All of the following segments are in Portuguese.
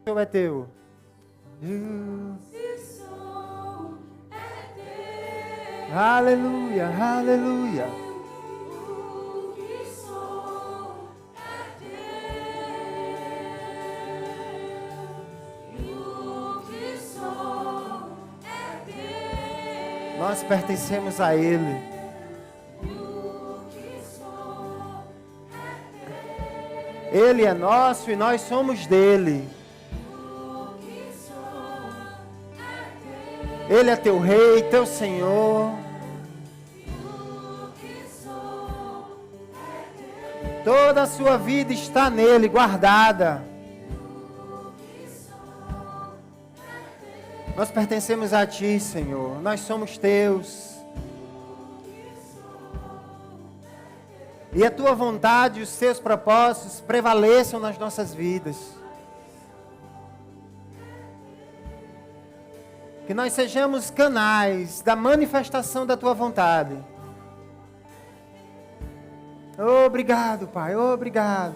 Ou é teu? Aleluia, aleluia. Nós pertencemos a Ele. Ele é nosso e nós somos dele. Ele é teu rei, teu Senhor. Toda a sua vida está nele, guardada. Nós pertencemos a ti, Senhor. Nós somos teus. E a tua vontade e os teus propósitos prevaleçam nas nossas vidas. Que nós sejamos canais da manifestação da tua vontade. Obrigado, Pai, obrigado.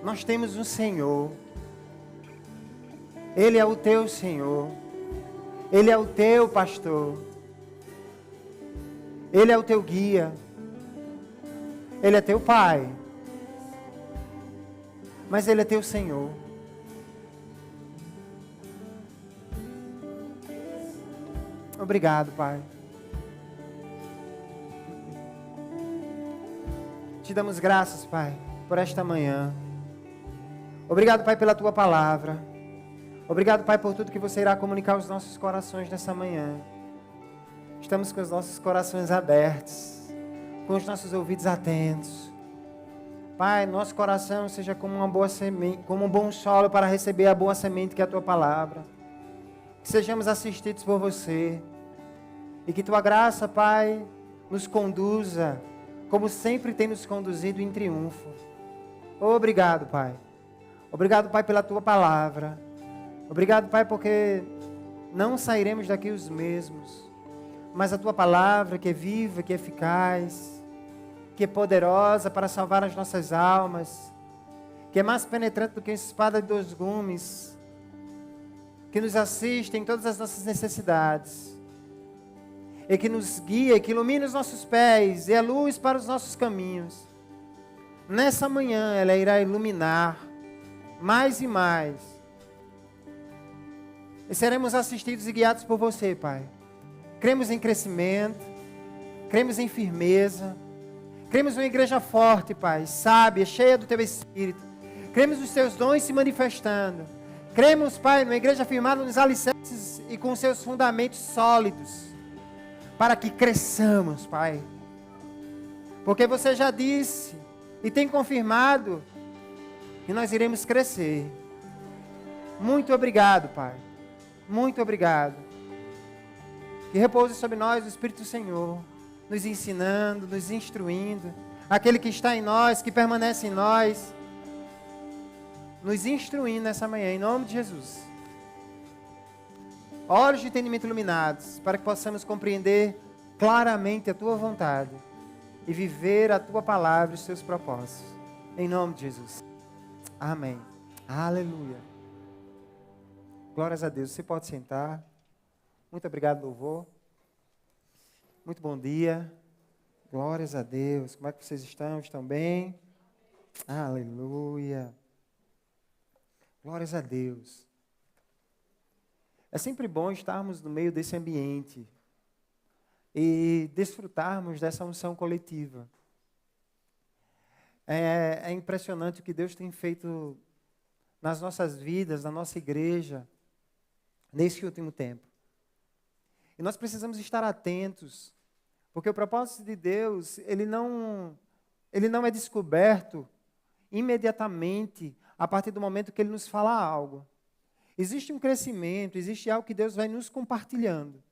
Nós temos um Senhor. Ele é o teu Senhor. Ele é o teu pastor. Ele é o teu guia. Ele é teu Pai. Mas Ele é teu Senhor. Obrigado, Pai. Te damos graças, Pai, por esta manhã. Obrigado, Pai, pela tua palavra. Obrigado, Pai, por tudo que você irá comunicar aos nossos corações nessa manhã. Estamos com os nossos corações abertos, com os nossos ouvidos atentos. Pai, nosso coração seja como uma boa semente, como um bom solo para receber a boa semente que é a tua palavra. Que sejamos assistidos por você. E que tua graça, Pai, nos conduza, como sempre tem nos conduzido em triunfo. Obrigado, Pai. Obrigado, Pai, pela tua palavra. Obrigado, Pai, porque não sairemos daqui os mesmos. Mas a tua palavra, que é viva, que é eficaz, que é poderosa para salvar as nossas almas, que é mais penetrante do que uma espada de 2 gumes, que nos assiste em todas as nossas necessidades, e que nos guia, que ilumina os nossos pés, e é luz para os nossos caminhos. Nessa manhã ela irá iluminar mais e mais, e seremos assistidos e guiados por você, Pai. Cremos em crescimento, cremos em firmeza, cremos em uma igreja forte, Pai, sábia, cheia do teu Espírito. Cremos nos teus dons se manifestando. Cremos, Pai, numa igreja firmada nos alicerces e com seus fundamentos sólidos, para que cresçamos, Pai. Porque você já disse e tem confirmado que nós iremos crescer. Muito obrigado, Pai. Muito obrigado. Que repouse sobre nós o Espírito do Senhor, nos ensinando, nos instruindo. Aquele que está em nós, que permanece em nós, nos instruindo nessa manhã, em nome de Jesus. Olhos de entendimento iluminados, para que possamos compreender claramente a tua vontade e viver a tua palavra e os teus propósitos. Em nome de Jesus. Amém. Aleluia. Glórias a Deus. Você pode sentar. Muito obrigado, louvor. Muito bom dia. Glórias a Deus. Como é que vocês estão? Estão bem? Aleluia. Glórias a Deus. É sempre bom estarmos no meio desse ambiente e desfrutarmos dessa unção coletiva. É impressionante o que Deus tem feito nas nossas vidas, na nossa igreja, nesse último tempo. E nós precisamos estar atentos, porque o propósito de Deus, ele não é descoberto imediatamente a partir do momento que Ele nos fala algo. Existe um crescimento, existe algo que Deus vai nos compartilhando.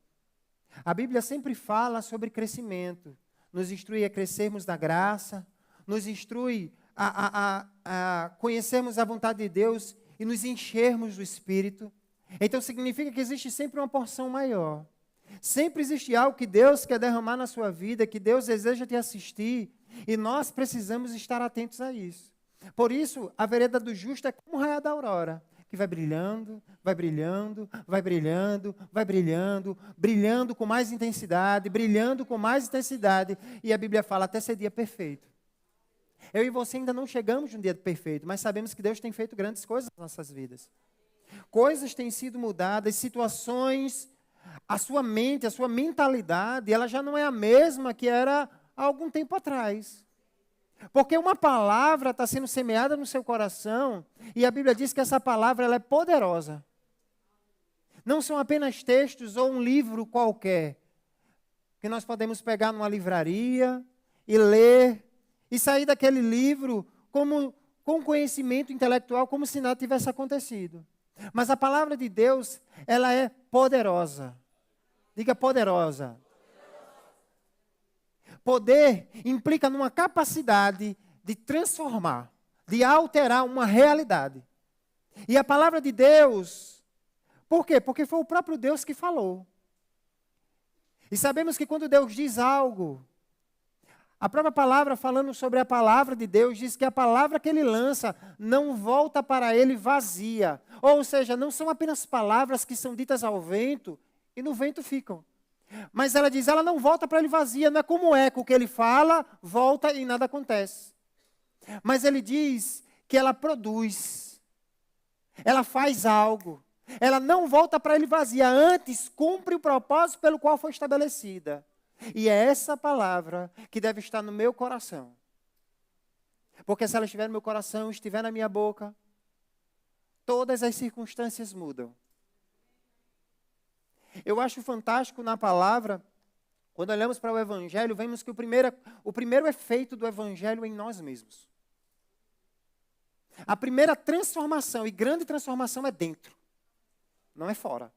A Bíblia sempre fala sobre crescimento, nos instrui a crescermos na graça, nos instrui a conhecermos a vontade de Deus e nos enchermos do Espírito. Então significa que existe sempre uma porção maior. Sempre existe algo que Deus quer derramar na sua vida, que Deus deseja te assistir, e nós precisamos estar atentos a isso. Por isso, a vereda do justo é como o raio da aurora, que vai brilhando, vai brilhando, vai brilhando, vai brilhando, brilhando com mais intensidade, brilhando com mais intensidade, e a Bíblia fala até ser dia perfeito. Eu e você ainda não chegamos de um dia perfeito, mas sabemos que Deus tem feito grandes coisas nas nossas vidas. Coisas têm sido mudadas, situações, a sua mente, a sua mentalidade, ela já não é a mesma que era há algum tempo atrás. Porque uma palavra está sendo semeada no seu coração, e a Bíblia diz que essa palavra ela é poderosa. Não são apenas textos ou um livro qualquer, que nós podemos pegar numa livraria e ler, e sair daquele livro com conhecimento intelectual, como se nada tivesse acontecido. Mas a palavra de Deus, ela é poderosa. Diga poderosa. Poder implica numa capacidade de transformar, de alterar uma realidade. E a palavra de Deus, por quê? Porque foi o próprio Deus que falou. E sabemos que quando Deus diz algo, a própria palavra, falando sobre a palavra de Deus, diz que a palavra que ele lança não volta para ele vazia. Ou seja, não são apenas palavras que são ditas ao vento e no vento ficam. Mas ela diz, ela não volta para ele vazia, não é como o eco que ele fala, volta e nada acontece. Mas ele diz que ela produz, ela faz algo, ela não volta para ele vazia, antes cumpre o propósito pelo qual foi estabelecida. E é essa palavra que deve estar no meu coração. Porque se ela estiver no meu coração, estiver na minha boca, todas as circunstâncias mudam. Eu acho fantástico na palavra, quando olhamos para o Evangelho, vemos que o primeiro efeito do Evangelho é em nós mesmos. A primeira transformação, e grande transformação, é dentro, não é fora.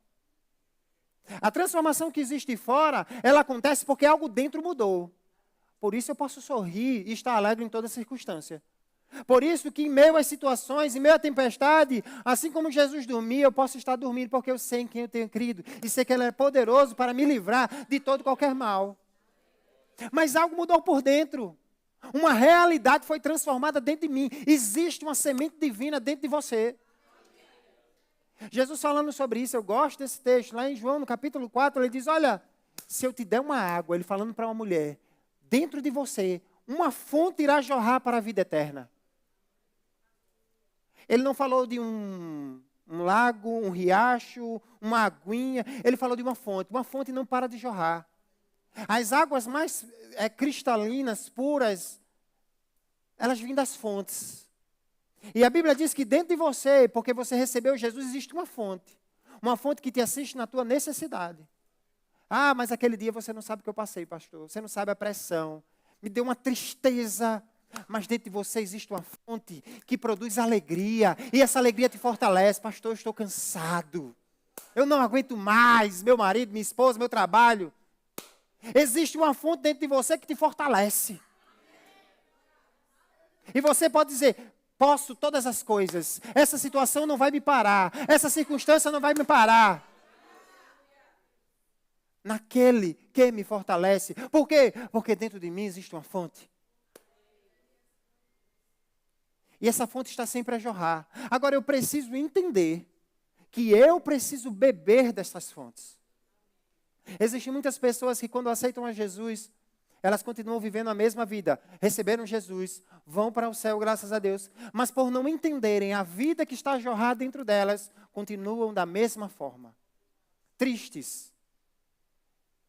A transformação que existe fora, ela acontece porque algo dentro mudou. Por isso eu posso sorrir e estar alegre em toda circunstância. Por isso que em meio às situações, em meio à tempestade, assim como Jesus dormia, eu posso estar dormindo porque eu sei em quem eu tenho crido. E sei que Ele é poderoso para me livrar de todo e qualquer mal. Mas algo mudou por dentro. Uma realidade foi transformada dentro de mim. Existe uma semente divina dentro de você. Jesus falando sobre isso, eu gosto desse texto. Lá em João, no capítulo 4, ele diz, olha, se eu te der uma água, ele falando para uma mulher, dentro de você, uma fonte irá jorrar para a vida eterna. Ele não falou de um lago, um riacho, uma aguinha. Ele falou de uma fonte. Uma fonte não para de jorrar. As águas mais cristalinas, puras, elas vêm das fontes. E a Bíblia diz que dentro de você, porque você recebeu Jesus, existe uma fonte. Uma fonte que te assiste na tua necessidade. Ah, mas aquele dia você não sabe o que eu passei, pastor. Você não sabe a pressão. Me deu uma tristeza. Mas dentro de você existe uma fonte que produz alegria. E essa alegria te fortalece. Pastor, eu estou cansado. Eu não aguento mais. Meu marido, minha esposa, meu trabalho. Existe uma fonte dentro de você que te fortalece. E você pode dizer, posso todas as coisas. Essa situação não vai me parar. Essa circunstância não vai me parar. Naquele que me fortalece. Por quê? Porque dentro de mim existe uma fonte. E essa fonte está sempre a jorrar. Agora eu preciso entender que eu preciso beber dessas fontes. Existem muitas pessoas que quando aceitam a Jesus, elas continuam vivendo a mesma vida. Receberam Jesus, vão para o céu, graças a Deus. Mas por não entenderem a vida que está a jorrar dentro delas, continuam da mesma forma. Tristes.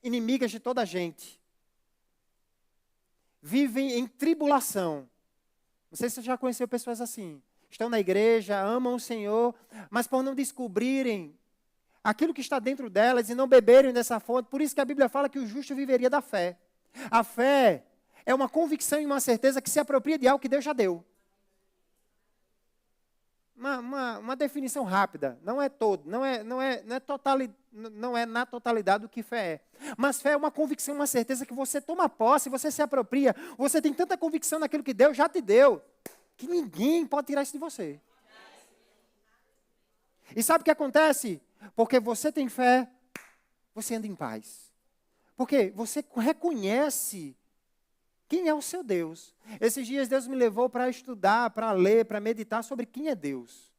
Inimigas de toda a gente. Vivem em tribulação. Não sei se você já conheceu pessoas assim. Estão na igreja, amam o Senhor, mas por não descobrirem aquilo que está dentro delas e não beberem dessa fonte, por isso que a Bíblia fala que o justo viveria da fé. A fé é uma convicção e uma certeza que se apropria de algo que Deus já deu. Uma definição rápida, não é todo, não é na totalidade do que fé é. Mas fé é uma convicção, uma certeza que você toma posse, você se apropria, você tem tanta convicção naquilo que Deus já te deu, que ninguém pode tirar isso de você. E sabe o que acontece? Porque você tem fé, você anda em paz. Porque você reconhece quem é o seu Deus. Esses dias Deus me levou para estudar, para ler, para meditar sobre quem é Deus.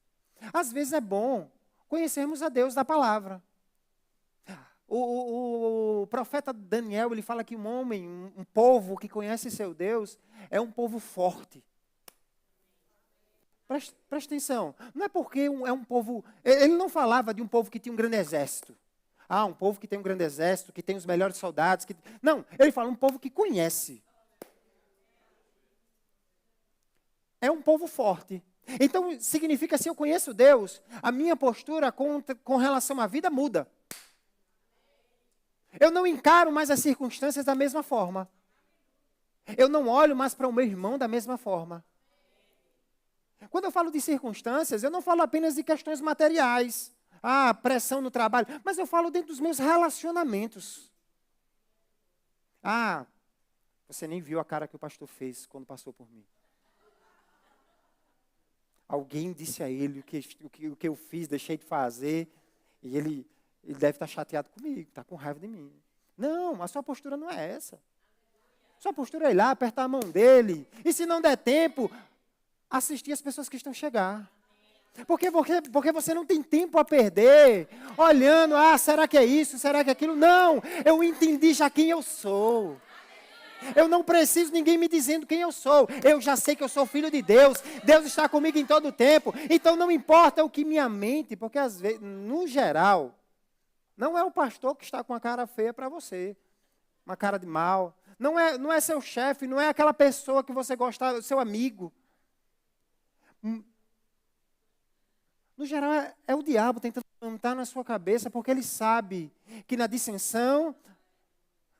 Às vezes é bom conhecermos a Deus da palavra. O profeta Daniel, ele fala que um homem, um povo que conhece seu Deus, é um povo forte. Presta atenção, não é porque é um povo... Ele não falava de um povo que tinha um grande exército. Ah, um povo que tem um grande exército, que tem os melhores soldados. Não, ele fala um povo que conhece. É um povo forte. Então, significa, se eu conheço Deus, a minha postura com relação à vida muda. Eu não encaro mais as circunstâncias da mesma forma. Eu não olho mais para o meu irmão da mesma forma. Quando eu falo de circunstâncias, eu não falo apenas de questões materiais. Ah, pressão no trabalho. Mas eu falo dentro dos meus relacionamentos. Ah, você nem viu a cara que o pastor fez quando passou por mim. Alguém disse a ele o que eu fiz, deixei de fazer, e ele deve estar chateado comigo, está com raiva de mim. Não, a sua postura não é essa. Sua postura é ir lá, apertar a mão dele, e se não der tempo, assistir as pessoas que estão a chegar. Porque você não tem tempo a perder, olhando, será que é isso, será que é aquilo? Não, eu entendi já quem eu sou. Eu não preciso de ninguém me dizendo quem eu sou. Eu já sei que eu sou filho de Deus. Deus está comigo em todo o tempo. Então não importa o que minha mente, porque às vezes, no geral, não é o pastor que está com a cara feia para você. Uma cara de mal. Não é seu chefe, não é aquela pessoa que você gosta, seu amigo. No geral, é o diabo tentando plantar na sua cabeça, porque ele sabe que na dissensão,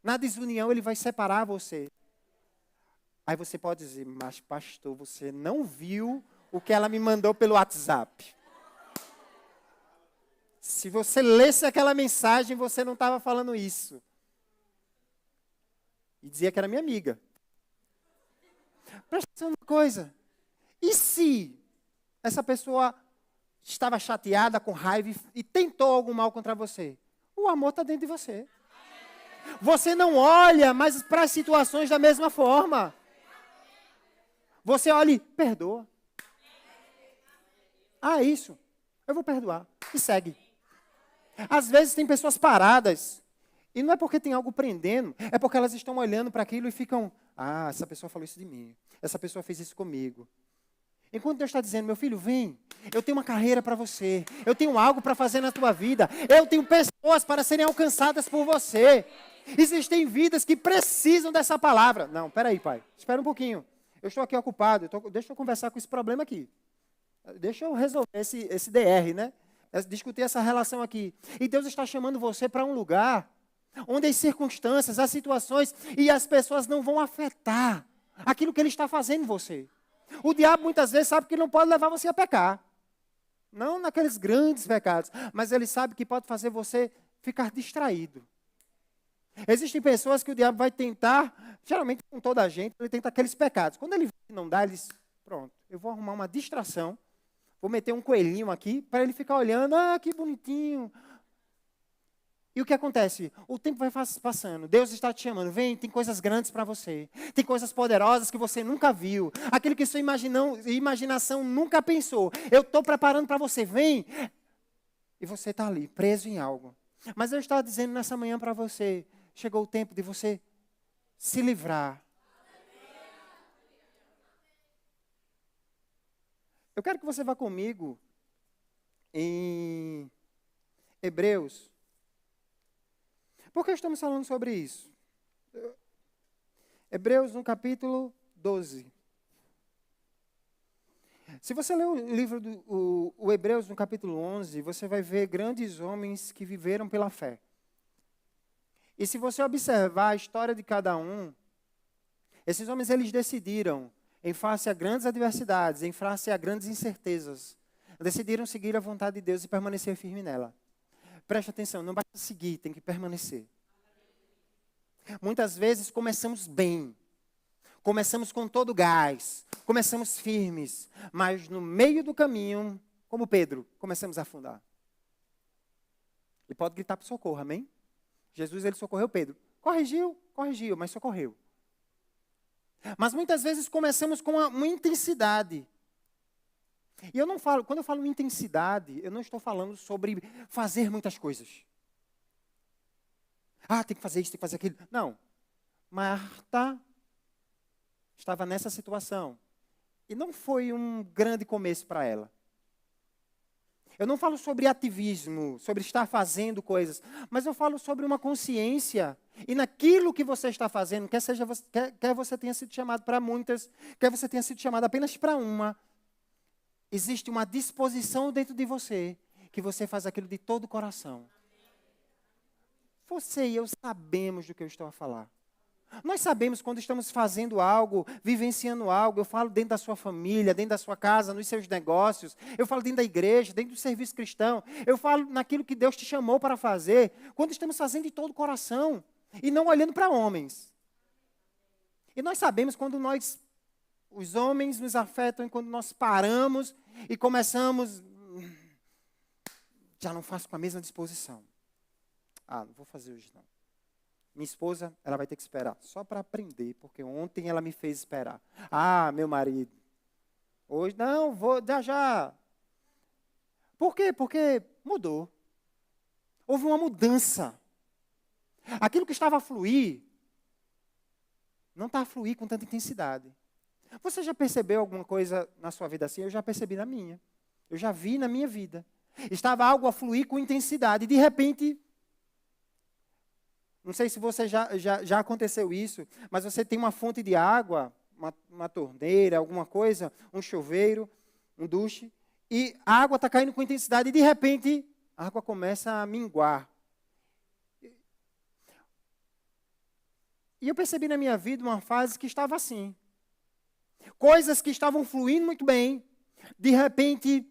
na desunião, ele vai separar você. Aí você pode dizer, mas pastor, você não viu o que ela me mandou pelo WhatsApp. Se você lesse aquela mensagem, você não estava falando isso. E dizia que era minha amiga. Presta atenção numa coisa. E se essa pessoa estava chateada, com raiva e tentou algum mal contra você? O amor está dentro de você. Você não olha mais para as situações da mesma forma. Você olha e perdoa. Isso. Eu vou perdoar. E segue. Às vezes tem pessoas paradas. E não é porque tem algo prendendo. É porque elas estão olhando para aquilo e ficam... essa pessoa falou isso de mim. Essa pessoa fez isso comigo. Enquanto Deus está dizendo, meu filho, vem. Eu tenho uma carreira para você. Eu tenho algo para fazer na tua vida. Eu tenho pessoas para serem alcançadas por você. Existem vidas que precisam dessa palavra. Não, peraí, pai. Espera um pouquinho. Eu estou aqui ocupado. Deixa eu conversar com esse problema aqui. Deixa eu resolver esse DR, né? Discutir essa relação aqui. E Deus está chamando você para um lugar onde as circunstâncias, as situações e as pessoas não vão afetar aquilo que Ele está fazendo em você. O diabo muitas vezes sabe que não pode levar você a pecar. Não naqueles grandes pecados. Mas ele sabe que pode fazer você ficar distraído. Existem pessoas que o diabo vai tentar, geralmente com toda a gente, ele tenta aqueles pecados. Quando ele não dá, ele diz, pronto, eu vou arrumar uma distração, vou meter um coelhinho aqui, para ele ficar olhando, que bonitinho. E o que acontece? O tempo vai passando, Deus está te chamando, vem, tem coisas grandes para você, tem coisas poderosas que você nunca viu, aquilo que sua imaginação nunca pensou, eu estou preparando para você, vem. E você está ali, preso em algo. Mas eu estava dizendo nessa manhã para você, chegou o tempo de você se livrar. Eu quero que você vá comigo em Hebreus. Por que estamos falando sobre isso? Hebreus no capítulo 12. Se você ler o livro o Hebreus no capítulo 11, você vai ver grandes homens que viveram pela fé. E se você observar a história de cada um, esses homens eles decidiram, em face a grandes adversidades, em face a grandes incertezas, decidiram seguir a vontade de Deus e permanecer firme nela. Preste atenção, não basta seguir, tem que permanecer. Muitas vezes começamos bem, começamos com todo gás, começamos firmes, mas no meio do caminho, como Pedro, começamos a afundar. E pode gritar para socorro, amém? Jesus, ele socorreu Pedro. Corrigiu, mas socorreu. Mas muitas vezes começamos com uma intensidade. E eu não falo, quando eu falo intensidade, eu não estou falando sobre fazer muitas coisas. Tem que fazer isso, tem que fazer aquilo. Não. Marta estava nessa situação. E não foi um grande começo para ela. Eu não falo sobre ativismo, sobre estar fazendo coisas, mas eu falo sobre uma consciência. E naquilo que você está fazendo, quer você tenha sido chamado para muitas, quer você tenha sido chamado apenas para uma, existe uma disposição dentro de você, que você faz aquilo de todo o coração. Você e eu sabemos do que eu estou a falar. Nós sabemos quando estamos fazendo algo, vivenciando algo. Eu falo dentro da sua família, dentro da sua casa, nos seus negócios. Eu falo dentro da igreja, dentro do serviço cristão. Eu falo naquilo que Deus te chamou para fazer. Quando estamos fazendo de todo o coração e não olhando para homens. E nós sabemos quando os homens nos afetam, quando nós paramos e começamos, já não faço com a mesma disposição. Não vou fazer hoje não. Minha esposa, ela vai ter que esperar, só para aprender, porque ontem ela me fez esperar. Meu marido, hoje não, vou já. Por quê? Porque mudou. Houve uma mudança. Aquilo que estava a fluir, não está a fluir com tanta intensidade. Você já percebeu alguma coisa na sua vida assim? Eu já percebi na minha. Eu já vi na minha vida. Estava algo a fluir com intensidade, e de repente... Não sei se você já aconteceu isso, mas você tem uma fonte de água, uma torneira, alguma coisa, um chuveiro, um duche, e a água está caindo com intensidade e, de repente, a água começa a minguar. E eu percebi na minha vida uma fase que estava assim. Coisas que estavam fluindo muito bem, de repente,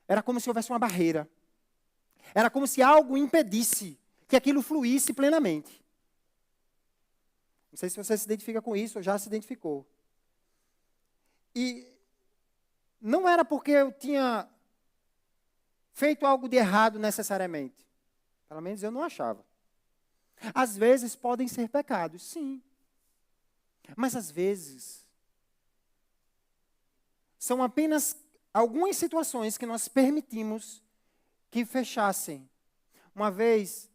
era como se houvesse uma barreira. Era como se algo impedisse que aquilo fluísse plenamente. Não sei se você se identifica com isso ou já se identificou. E não era porque eu tinha feito algo de errado necessariamente. Pelo menos eu não achava. Às vezes podem ser pecados, sim. Mas às vezes são apenas algumas situações que nós permitimos que fechassem. Uma vez,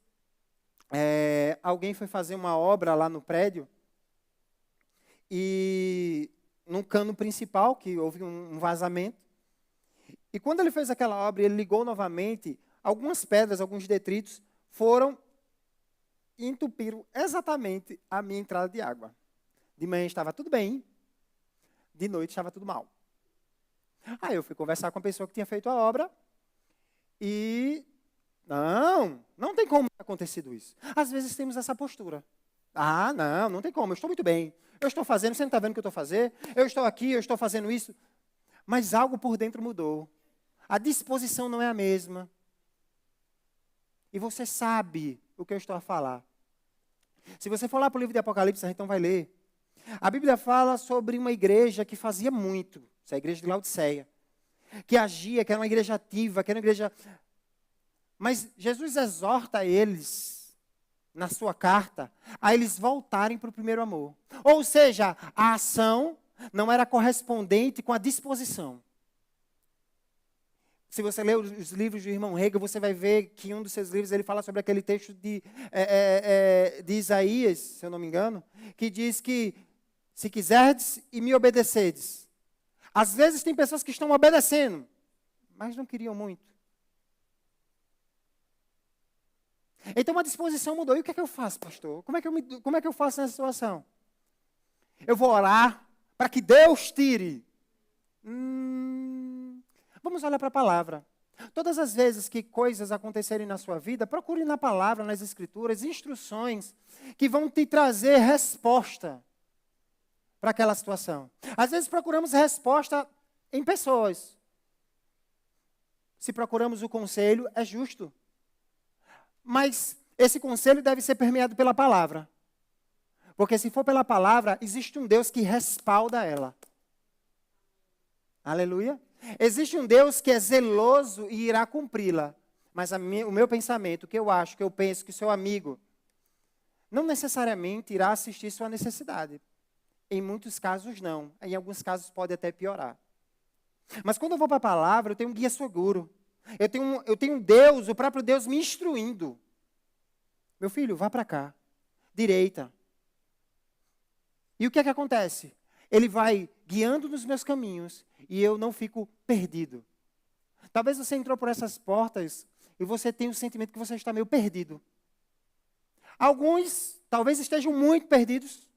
alguém foi fazer uma obra lá no prédio e no cano principal, que houve um vazamento. E quando ele fez aquela obra, ele ligou novamente, algumas pedras, alguns detritos foram e entupiram exatamente a minha entrada de água. De manhã estava tudo bem, de noite estava tudo mal. Aí eu fui conversar com a pessoa que tinha feito a obra e... Não tem como ter acontecido isso. Às vezes temos essa postura. Não tem como, eu estou muito bem. Eu estou fazendo, você não está vendo o que eu estou fazendo? Eu estou aqui, eu estou fazendo isso. Mas algo por dentro mudou. A disposição não é a mesma. E você sabe o que eu estou a falar. Se você for lá para o livro de Apocalipse, a gente então vai ler. A Bíblia fala sobre uma igreja que fazia muito. Essa é a igreja de Laodiceia. Que agia, que era uma igreja ativa, que era uma igreja... Mas Jesus exorta eles, na sua carta, a eles voltarem para o primeiro amor. Ou seja, a ação não era correspondente com a disposição. Se você ler os livros do irmão Hegel, você vai ver que em um dos seus livros ele fala sobre aquele texto de Isaías, se eu não me engano, que diz que, se quiserdes e me obedecerdes. Às vezes tem pessoas que estão obedecendo, mas não queriam muito. Então a disposição mudou. E o que é que eu faço, pastor? Como é que eu faço nessa situação? Eu vou orar para que Deus tire. Vamos olhar para a palavra. Todas as vezes que coisas acontecerem na sua vida, procure na palavra, nas escrituras, instruções que vão te trazer resposta para aquela situação. Às vezes procuramos resposta em pessoas. Se procuramos o conselho, é justo. Mas esse conselho deve ser permeado pela palavra. Porque se for pela palavra, existe um Deus que respalda ela. Aleluia. Existe um Deus que é zeloso e irá cumpri-la. Mas o meu pensamento, o que eu acho, o que eu penso, que o seu amigo não necessariamente irá assistir sua necessidade. Em muitos casos, não. Em alguns casos, pode até piorar. Mas quando eu vou para a palavra, eu tenho um guia seguro. Eu tenho Deus, o próprio Deus me instruindo. Meu filho, vá para cá. Direita. E o que é que acontece? Ele vai guiando nos meus caminhos e eu não fico perdido. Talvez você entrou por essas portas e você tenha o sentimento que você está meio perdido. Alguns talvez estejam muito perdidos.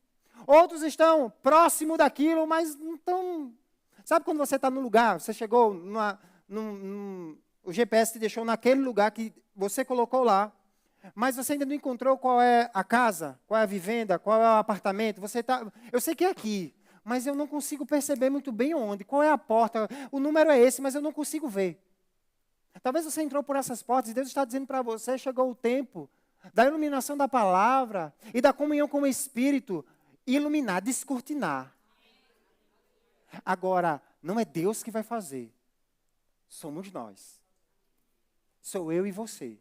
Outros estão próximo daquilo, mas não estão... Sabe quando você está no lugar, você chegou, o GPS te deixou naquele lugar que você colocou lá, mas você ainda não encontrou qual é a casa, qual é a vivenda, qual é o apartamento. Eu sei que é aqui, mas eu não consigo perceber muito bem onde, qual é a porta. O número é esse, mas eu não consigo ver. Talvez você entrou por essas portas e Deus está dizendo para você, chegou o tempo da iluminação da palavra e da comunhão com o Espírito, iluminar, descortinar. Agora, não é Deus que vai fazer, somos nós. Sou eu e você.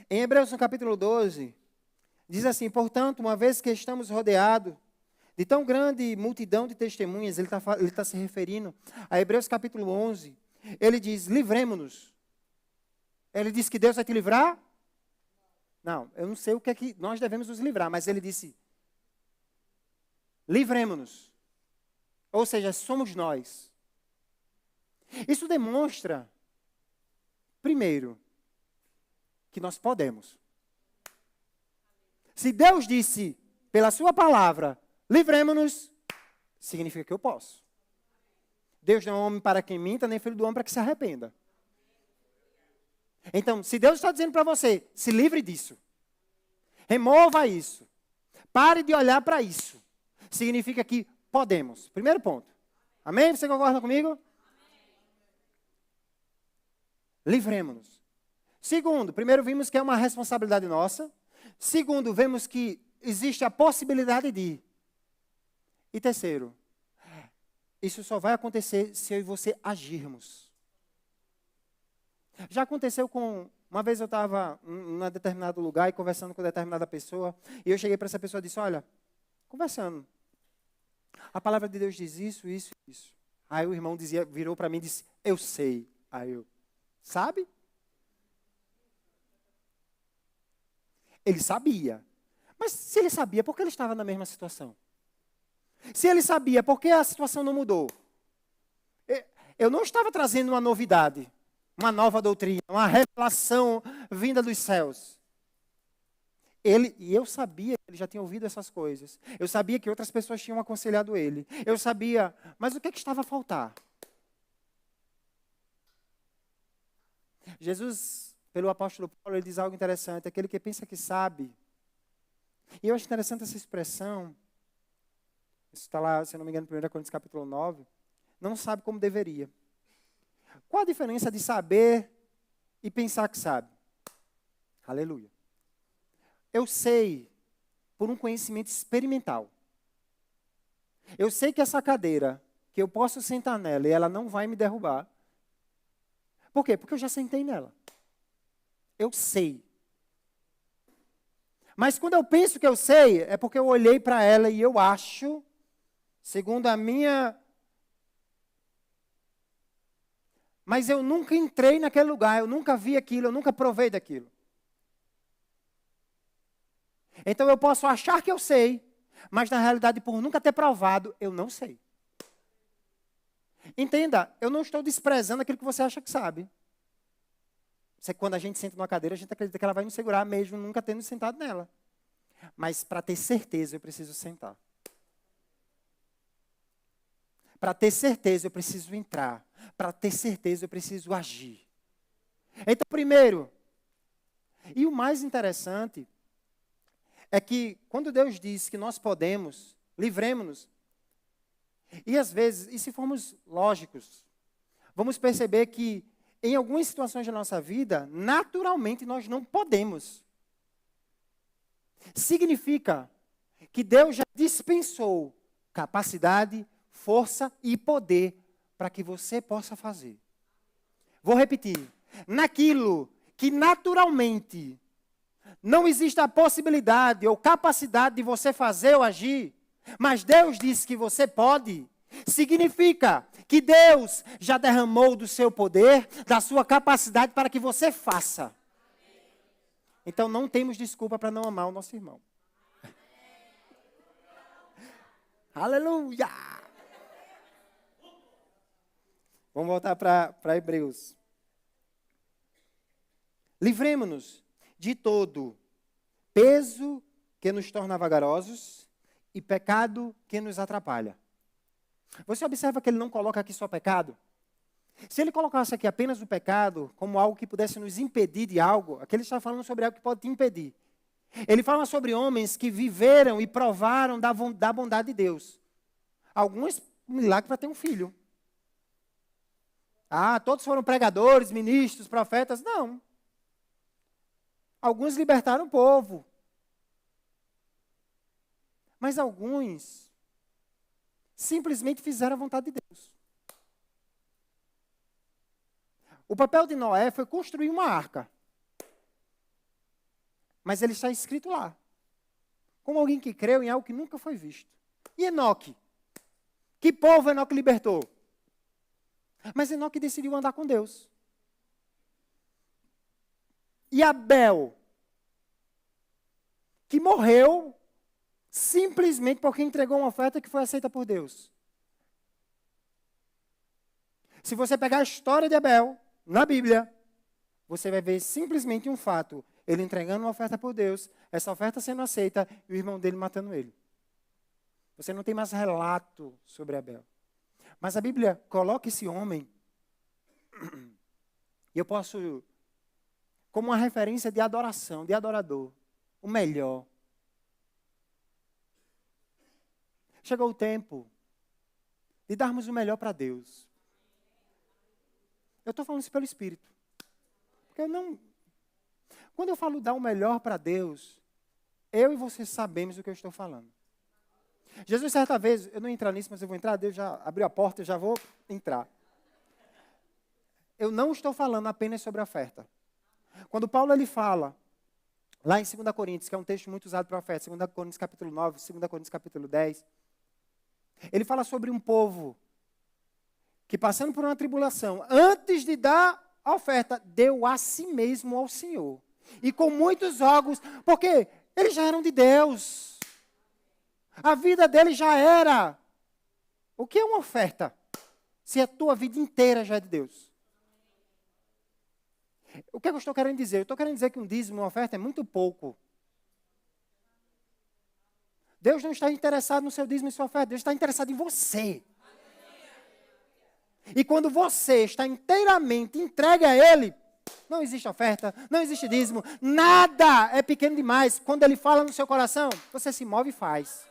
Em Hebreus, no capítulo 12, diz assim: portanto, uma vez que estamos rodeados de tão grande multidão de testemunhas, ele está se referindo a Hebreus capítulo 11, ele diz, livremo-nos. Ele diz que Deus vai te livrar? Não, eu não sei o que é que nós devemos nos livrar, mas ele disse, livremo-nos. Ou seja, somos nós. Isso demonstra, primeiro, que nós podemos. Se Deus disse, pela sua palavra, livremo-nos, significa que eu posso. Deus não é homem para quem minta, nem filho do homem para que se arrependa. Então, se Deus está dizendo para você, se livre disso. Remova isso. Pare de olhar para isso. Significa que podemos. Primeiro ponto. Amém? Você concorda comigo? Amém. Livremos-nos. Segundo, primeiro vimos que é uma responsabilidade nossa. Segundo, vemos que existe a possibilidade de. E terceiro, isso só vai acontecer se eu e você agirmos. Já aconteceu com... Uma vez eu estava em um determinado lugar e conversando com determinada pessoa, e eu cheguei para essa pessoa e disse, olha, conversando, a palavra de Deus diz isso, isso, isso. Aí o irmão virou para mim e disse, eu sei. Aí eu, sabe? Ele sabia. Mas se ele sabia, por que ele estava na mesma situação? Se ele sabia, por que a situação não mudou? Eu não estava trazendo uma novidade, uma nova doutrina, uma revelação vinda dos céus. E eu sabia que ele já tinha ouvido essas coisas. Eu sabia que outras pessoas tinham aconselhado ele. Eu sabia, mas o que é que estava a faltar? Jesus, pelo apóstolo Paulo, ele diz algo interessante. Aquele que pensa que sabe. E eu acho interessante essa expressão. Isso está lá, se eu não me engano, em 1 Coríntios capítulo 9. Não sabe como deveria. Qual a diferença de saber e pensar que sabe? Aleluia. Eu sei por um conhecimento experimental. Eu sei que essa cadeira, que eu posso sentar nela e ela não vai me derrubar. Por quê? Porque eu já sentei nela. Eu sei. Mas quando eu penso que eu sei, é porque eu olhei para ela e eu acho, segundo a minha... Mas eu nunca entrei naquele lugar, eu nunca vi aquilo, eu nunca provei daquilo. Então eu posso achar que eu sei, mas na realidade, por nunca ter provado, eu não sei. Entenda, eu não estou desprezando aquilo que você acha que sabe. Quando a gente senta numa cadeira, a gente acredita que ela vai nos segurar, mesmo nunca tendo sentado nela. Mas para ter certeza, eu preciso sentar. Para ter certeza, eu preciso entrar. Para ter certeza, eu preciso agir. Então, primeiro, e o mais interessante, é que quando Deus diz que nós podemos, livremos-nos. E às vezes, e se formos lógicos, vamos perceber que em algumas situações da nossa vida, naturalmente nós não podemos. Significa que Deus já dispensou capacidade, força e poder para que você possa fazer. Vou repetir. naquilo que naturalmente não existe a possibilidade ou capacidade de você fazer ou agir, mas Deus disse que você pode, significa que Deus já derramou do seu poder, da sua capacidade para que você faça. Então não temos desculpa para não amar o nosso irmão. Aleluia! Vamos voltar para Hebreus. Livremo-nos de todo peso que nos torna vagarosos e pecado que nos atrapalha. Você observa que ele não coloca aqui só pecado? Se ele colocasse aqui apenas o pecado como algo que pudesse nos impedir de algo, aqui ele está falando sobre algo que pode te impedir. Ele fala sobre homens que viveram e provaram da bondade de Deus. Alguns, um milagre para ter um filho. Todos foram pregadores, ministros, profetas. Não. Alguns libertaram o povo. Mas alguns simplesmente fizeram a vontade de Deus. O papel de Noé foi construir uma arca. Mas ele está escrito lá. Como alguém que creu em algo que nunca foi visto. E Enoque? Que povo Enoque libertou? Mas Enoque decidiu andar com Deus. E Abel? Que morreu simplesmente porque entregou uma oferta que foi aceita por Deus. Se você pegar a história de Abel na Bíblia, você vai ver simplesmente um fato. Ele entregando uma oferta por Deus, essa oferta sendo aceita e o irmão dele matando ele. Você não tem mais relato sobre Abel. Mas a Bíblia coloca esse homem, e eu posso, como uma referência de adoração, de adorador, o melhor. Chegou o tempo de darmos o melhor para Deus. Eu estou falando isso pelo Espírito. Porque quando eu falo dar o melhor para Deus, eu e você sabemos do que eu estou falando. Jesus, certa vez, eu não vou entrar nisso, mas eu vou entrar, Deus já abriu a porta, eu já vou entrar. Eu não estou falando apenas sobre a oferta. Quando Paulo ele fala, lá em 2 Coríntios, que é um texto muito usado para a oferta, 2 Coríntios capítulo 9, 2 Coríntios capítulo 10, ele fala sobre um povo que passando por uma tribulação, antes de dar a oferta, deu a si mesmo ao Senhor. E com muitos órgãos, porque eles já eram de Deus. A vida dele já era. O que é uma oferta? Se a tua vida inteira já é de Deus. O que é que eu estou querendo dizer? Eu estou querendo dizer que um dízimo, uma oferta é muito pouco. Deus não está interessado no seu dízimo e sua oferta. Deus está interessado em você. E quando você está inteiramente entregue a Ele, não existe oferta, não existe dízimo, nada é pequeno demais. Quando Ele fala no seu coração, você se move e faz.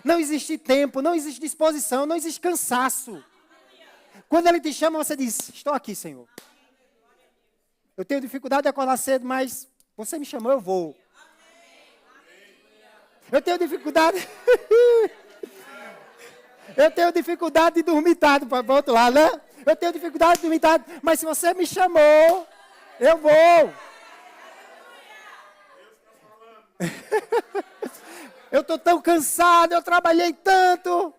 Não existe tempo, não existe disposição, não existe cansaço. Quando Ele te chama, você diz, estou aqui, Senhor. Eu tenho dificuldade de acordar cedo, mas você me chamou, eu vou. Eu tenho dificuldade... Eu tenho dificuldade de dormir tarde, para o outro lado, né? Eu tenho dificuldade de dormir tarde, mas se você me chamou, eu vou. Eu estou tão cansado, eu trabalhei tanto.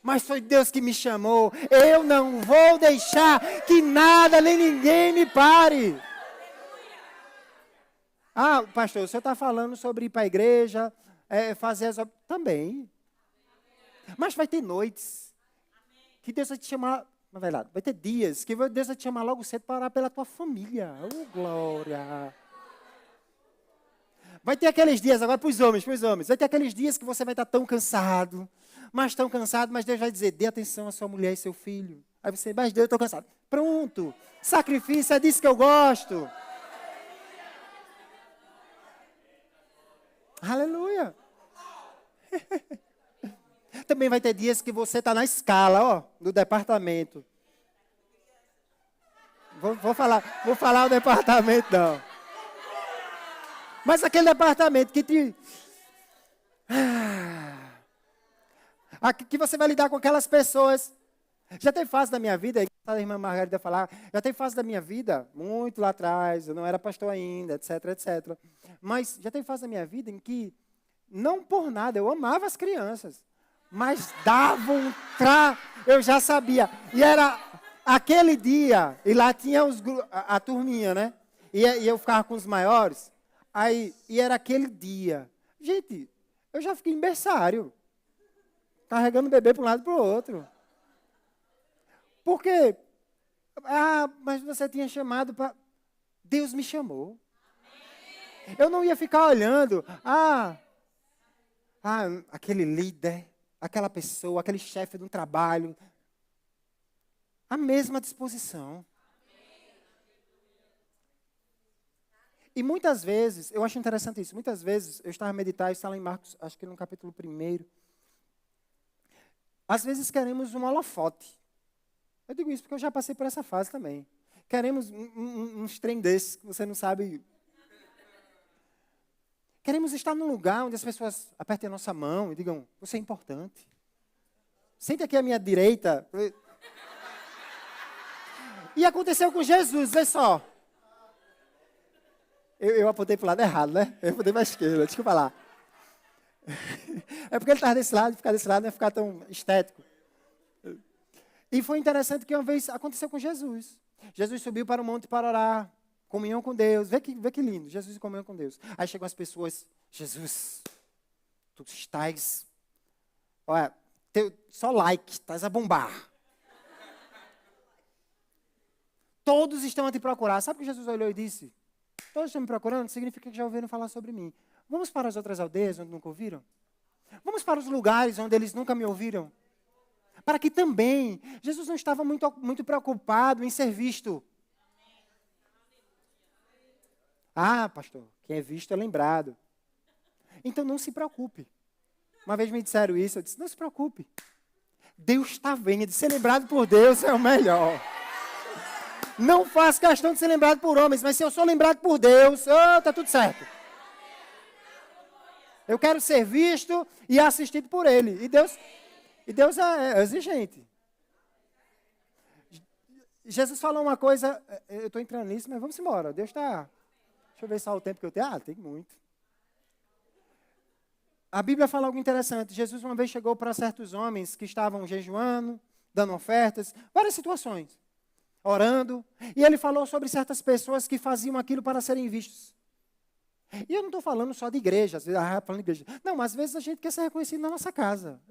Mas foi Deus que me chamou. Eu não vou deixar que nada nem ninguém me pare. Pastor, o senhor está falando sobre ir para a igreja, fazer as... Também. Mas vai ter noites que Deus vai te chamar, na verdade, vai ter dias que Deus vai te chamar logo cedo para orar pela tua família. Oh, glória! Vai ter aqueles dias, agora para os homens, vai ter aqueles dias que você vai estar tão cansado, mas Deus vai dizer, dê atenção à sua mulher e seu filho. Aí você, mas Deus, eu estou cansado. Pronto, sacrifício, é disso que eu gosto. Aleluia! Também vai ter dias que você está na escala, do departamento. Vou falar o departamento, não. Mas aquele departamento que que você vai lidar com aquelas pessoas. Já tem fase da minha vida A irmã Margarida falar, já tem fase da minha vida, muito lá atrás, eu não era pastor ainda, etc, etc. Mas já tem fase da minha vida em que, não por nada, eu amava as crianças. Mas dava eu já sabia. E era aquele dia, e lá tinha a turminha, né? E eu ficava com os maiores. E era aquele dia. Gente, eu já fiquei em berçário. Carregando o bebê para um lado e para o outro. Porque, mas você tinha chamado para... Deus me chamou. Eu não ia ficar olhando. Aquele líder, aquela pessoa, aquele chefe de um trabalho. A mesma disposição. E muitas vezes, eu acho interessante isso, muitas vezes eu estava a meditar, isso está lá em Marcos, acho que no capítulo 1. Às vezes queremos um holofote. Eu digo isso porque eu já passei por essa fase também. Queremos uns trem desses que você não sabe. Queremos estar num lugar onde as pessoas apertem a nossa mão e digam, você é importante. Sente aqui à minha direita. E aconteceu com Jesus, vê só. Eu apontei para o lado errado, né? Eu apontei para a esquerda, desculpa lá. É porque ele estava desse lado, ficar desse lado não ia ficar tão estético. E foi interessante que uma vez aconteceu com Jesus. Jesus subiu para o monte para orar, comunhão com Deus. Vê que lindo, Jesus em comunhão com Deus. Aí chegam as pessoas, Jesus, tu estás, olha, só like, estás a bombar. Todos estão a te procurar. Sabe o que Jesus olhou e disse? Todos estão me procurando, significa que já ouviram falar sobre mim. Vamos para as outras aldeias onde nunca ouviram? Vamos para os lugares onde eles nunca me ouviram? Para que também, Jesus não estava muito preocupado em ser visto. Pastor, quem é visto é lembrado. Então não se preocupe. Uma vez me disseram isso, eu disse, não se preocupe. Deus está vendo, ser lembrado por Deus é o melhor. Não faço questão de ser lembrado por homens, mas se eu sou lembrado por Deus, está tudo certo. Eu quero ser visto e assistido por Ele. E Deus é exigente. Jesus falou uma coisa, eu estou entrando nisso, mas vamos embora. Deus está... Deixa eu ver só o tempo que eu tenho. Tem muito. A Bíblia fala algo interessante. Jesus uma vez chegou para certos homens que estavam jejuando, dando ofertas, várias situações. Orando, e ele falou sobre certas pessoas que faziam aquilo para serem vistos. E eu não estou falando só de igreja, às vezes, falando de igreja. Não, às vezes a gente quer ser reconhecido na nossa casa.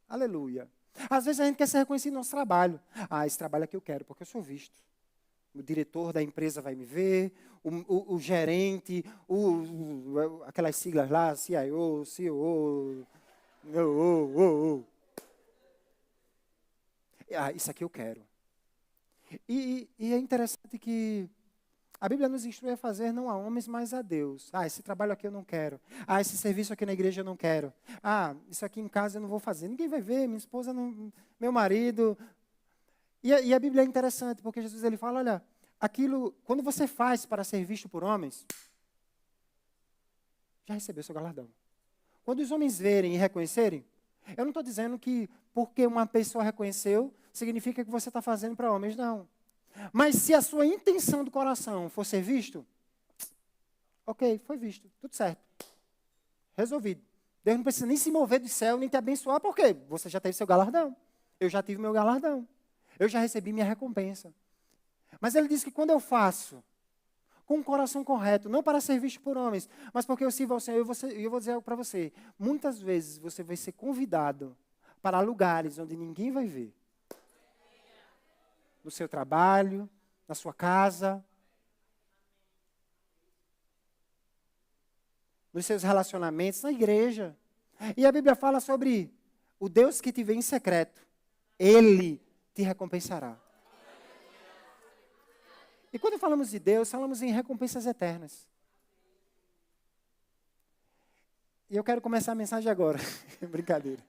Aleluia. Às vezes a gente quer ser reconhecido no nosso trabalho. Esse trabalho é que eu quero, porque eu sou visto. O diretor da empresa vai me ver, o gerente, aquelas siglas lá, CIO, CEO, isso aqui eu quero. E é interessante que a Bíblia nos instrui a fazer não a homens, mas a Deus. Esse trabalho aqui eu não quero. Esse serviço aqui na igreja eu não quero. Isso aqui em casa eu não vou fazer. Ninguém vai ver, minha esposa, não, meu marido. E a Bíblia é interessante, porque Jesus ele fala, olha, aquilo, quando você faz para ser visto por homens, já recebeu seu galardão. Quando os homens verem e reconhecerem, eu não estou dizendo que porque uma pessoa reconheceu, significa que você está fazendo para homens, não. Mas se a sua intenção do coração for ser visto, ok, foi visto, tudo certo. Resolvido. Deus não precisa nem se mover do céu, nem te abençoar, porque você já teve seu galardão. Eu já tive meu galardão. Eu já recebi minha recompensa. Mas ele diz que quando eu faço com o coração correto, não para ser visto por homens, mas porque eu sirvo ao Senhor, eu vou dizer algo para você. Muitas vezes você vai ser convidado para lugares onde ninguém vai ver. No seu trabalho, na sua casa, nos seus relacionamentos, na igreja. E a Bíblia fala sobre o Deus que te vê em secreto. Ele te recompensará. E quando falamos de Deus, falamos em recompensas eternas. E eu quero começar a mensagem agora. Brincadeira.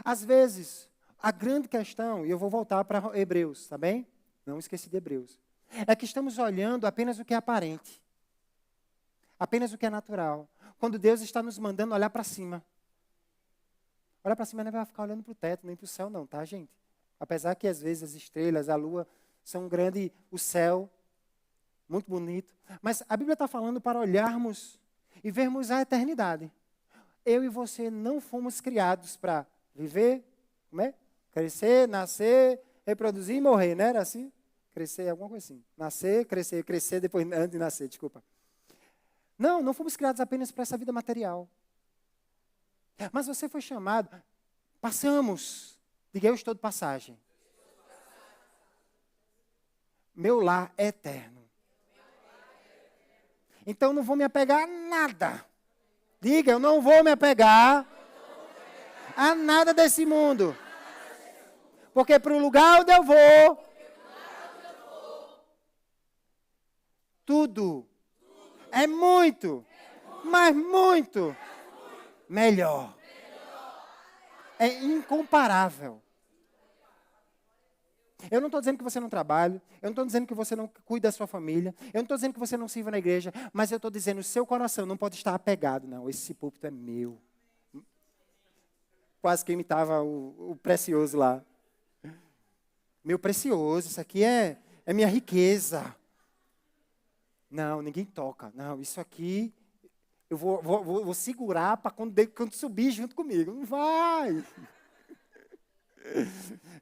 Às vezes, a grande questão, e eu vou voltar para Hebreus, tá bem? Não esqueci de Hebreus. É que estamos olhando apenas o que é aparente. Apenas o que é natural. Quando Deus está nos mandando olhar para cima. Olha para cima, não vai ficar olhando para o teto, nem para o céu não, tá, gente? Apesar que às vezes as estrelas, a lua, são grande, o céu, muito bonito. Mas a Bíblia está falando para olharmos e vermos a eternidade. Eu e você não fomos criados para viver, como é? Crescer, nascer, reproduzir e morrer, não era assim? Crescer, alguma coisa assim. Nascer, crescer, depois antes de nascer, desculpa. Não fomos criados apenas para essa vida material. Mas você foi chamado, passamos, diga eu estou de passagem. Meu lar é eterno. Então não vou me apegar a nada. Diga, eu não vou me apegar a nada desse mundo. Porque para o lugar onde eu vou, tudo é muito, mas muito melhor. É incomparável. Eu não estou dizendo que você não trabalhe, eu não estou dizendo que você não cuide da sua família, eu não estou dizendo que você não sirva na igreja, mas eu estou dizendo que o seu coração não pode estar apegado, não. Esse púlpito é meu. Quase que imitava o precioso lá. Meu precioso, isso aqui é minha riqueza. Não, ninguém toca. Não, isso aqui eu vou segurar para quando subir junto comigo. Não vai.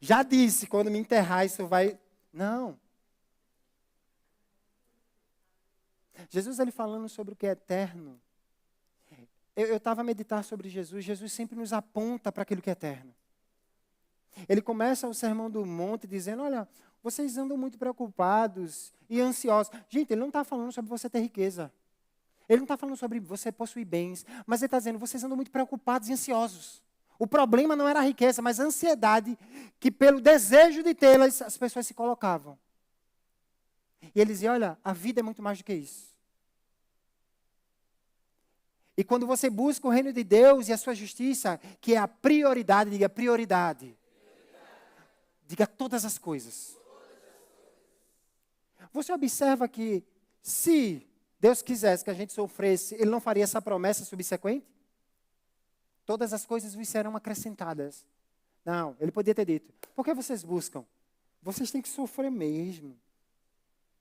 Já disse, quando me enterrar, isso vai... Não. Jesus, ele falando sobre o que é eterno. Eu estava a meditar sobre Jesus. Jesus sempre nos aponta para aquilo que é eterno. Ele começa o Sermão do Monte dizendo, olha, vocês andam muito preocupados e ansiosos. Gente, ele não está falando sobre você ter riqueza. Ele não está falando sobre você possuir bens. Mas ele está dizendo, vocês andam muito preocupados e ansiosos. O problema não era a riqueza, mas a ansiedade que pelo desejo de tê-las, as pessoas se colocavam. E ele dizia, olha, a vida é muito mais do que isso. E quando você busca o reino de Deus e a sua justiça, que é a prioridade, diga prioridade. Diga todas as coisas. Você observa que se Deus quisesse que a gente sofresse, Ele não faria essa promessa subsequente? Todas as coisas vos serão acrescentadas. Não, ele podia ter dito, por que vocês buscam? Vocês têm que sofrer mesmo.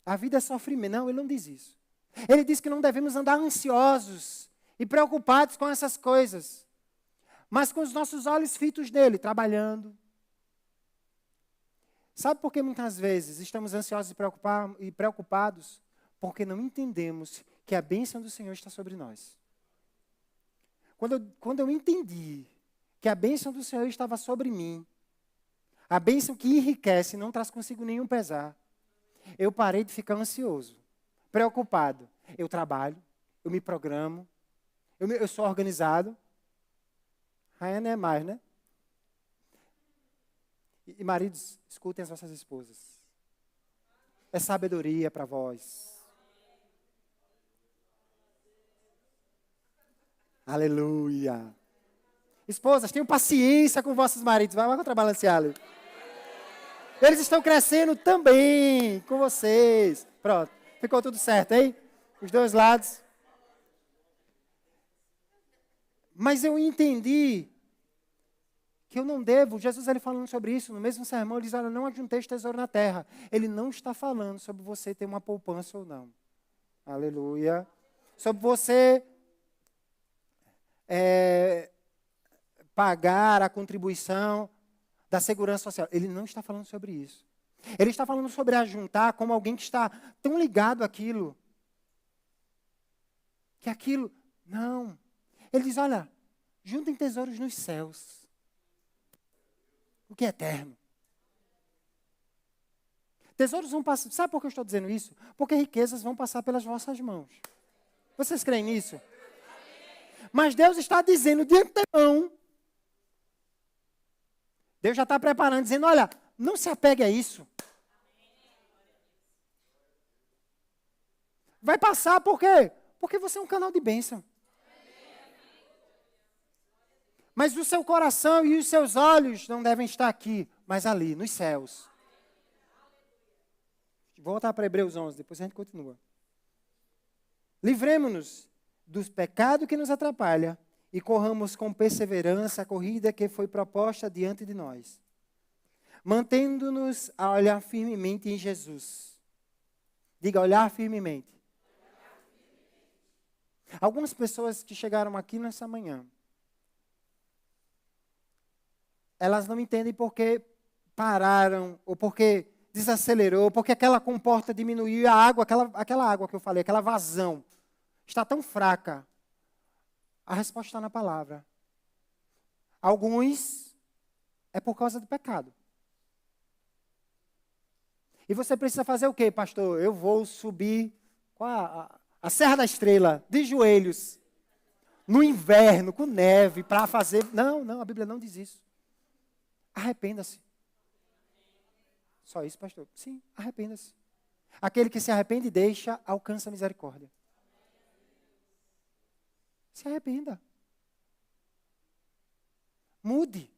A vida é sofrimento. Não, ele não diz isso. Ele diz que não devemos andar ansiosos e preocupados com essas coisas, mas com os nossos olhos fitos nele, trabalhando. Sabe por que muitas vezes estamos ansiosos e preocupados? Porque não entendemos que a bênção do Senhor está sobre nós. Quando eu entendi que a bênção do Senhor estava sobre mim, a bênção que enriquece não traz consigo nenhum pesar, eu parei de ficar ansioso, preocupado. Eu trabalho, eu me programo, eu sou organizado. Aí não é mais, né? E maridos, escutem as vossas esposas. É sabedoria para vós. Aleluia. Esposas, tenham paciência com vossos maridos. Vai contrabalancear ali. Eles estão crescendo também com vocês. Pronto. Ficou tudo certo, hein? Os dois lados. Mas eu entendi que eu não devo. Jesus, ele falando sobre isso, no mesmo sermão, ele diz, olha, não ajunteis tesouro na terra. Ele não está falando sobre você ter uma poupança ou não. Aleluia. Sobre você... pagar a contribuição da segurança social. Ele não está falando sobre isso. Ele está falando sobre ajuntar como alguém que está tão ligado àquilo. Que aquilo... Não. Ele diz, olha, juntem tesouros nos céus. O que é eterno. Tesouros vão passar... Sabe por que eu estou dizendo isso? Porque riquezas vão passar pelas vossas mãos. Vocês creem nisso? Mas Deus está dizendo de antemão. Deus já está preparando, dizendo, olha, não se apegue a isso. Vai passar por quê? Porque você é um canal de bênção. Mas o seu coração e os seus olhos não devem estar aqui, mas ali, nos céus. Vou voltar para Hebreus 11, depois a gente continua. Livremos-nos do pecado que nos atrapalha e corramos com perseverança a corrida que foi proposta diante de nós, mantendo-nos a olhar firmemente em Jesus. Diga, olhar firmemente. Algumas pessoas que chegaram aqui nessa manhã, elas não entendem porque pararam, ou porque desacelerou, porque aquela comporta diminuiu e a água, aquela água que eu falei, aquela vazão, está tão fraca. A resposta está na palavra. Alguns é por causa do pecado. E você precisa fazer o quê, pastor? Eu vou subir a Serra da Estrela, de joelhos, no inverno, com neve, para fazer... Não, a Bíblia não diz isso. Arrependa-se. Só isso, pastor? Sim, arrependa-se. Aquele que se arrepende e deixa, alcança a misericórdia. Se arrependa. Mude.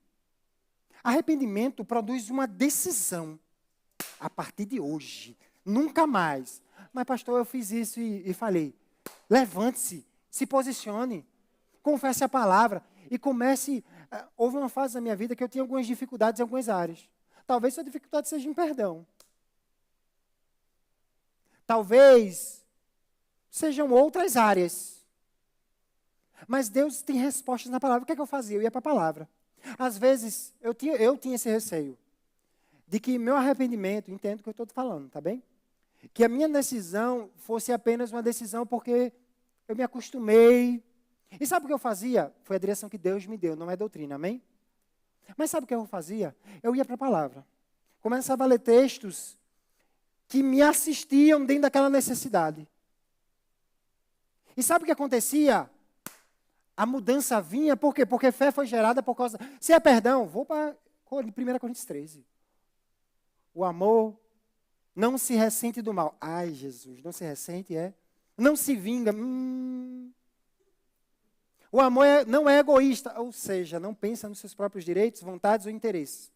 Arrependimento produz uma decisão. A partir de hoje, nunca mais. Mas, pastor, eu fiz isso e falei. Levante-se, se posicione, confesse a palavra e comece. Houve uma fase na minha vida que eu tinha algumas dificuldades em algumas áreas. Talvez sua dificuldade seja em perdão. Talvez sejam outras áreas. Mas Deus tem respostas na palavra. O que é que eu fazia? Eu ia para a palavra. Às vezes, eu tinha esse receio de que meu arrependimento, entendo o que eu estou falando, tá bem? Que a minha decisão fosse apenas uma decisão porque eu me acostumei. E sabe o que eu fazia? Foi a direção que Deus me deu, não é doutrina, amém? Mas sabe o que eu fazia? Eu ia para a palavra. Começava a ler textos que me assistiam dentro daquela necessidade. E sabe o que acontecia? A mudança vinha, por quê? Porque fé foi gerada por causa... Se é perdão, vou para 1 Coríntios 13. O amor não se ressente do mal. Ai, Jesus, não se ressente, é? Não se vinga. O amor não é egoísta, ou seja, não pensa nos seus próprios direitos, vontades ou interesses.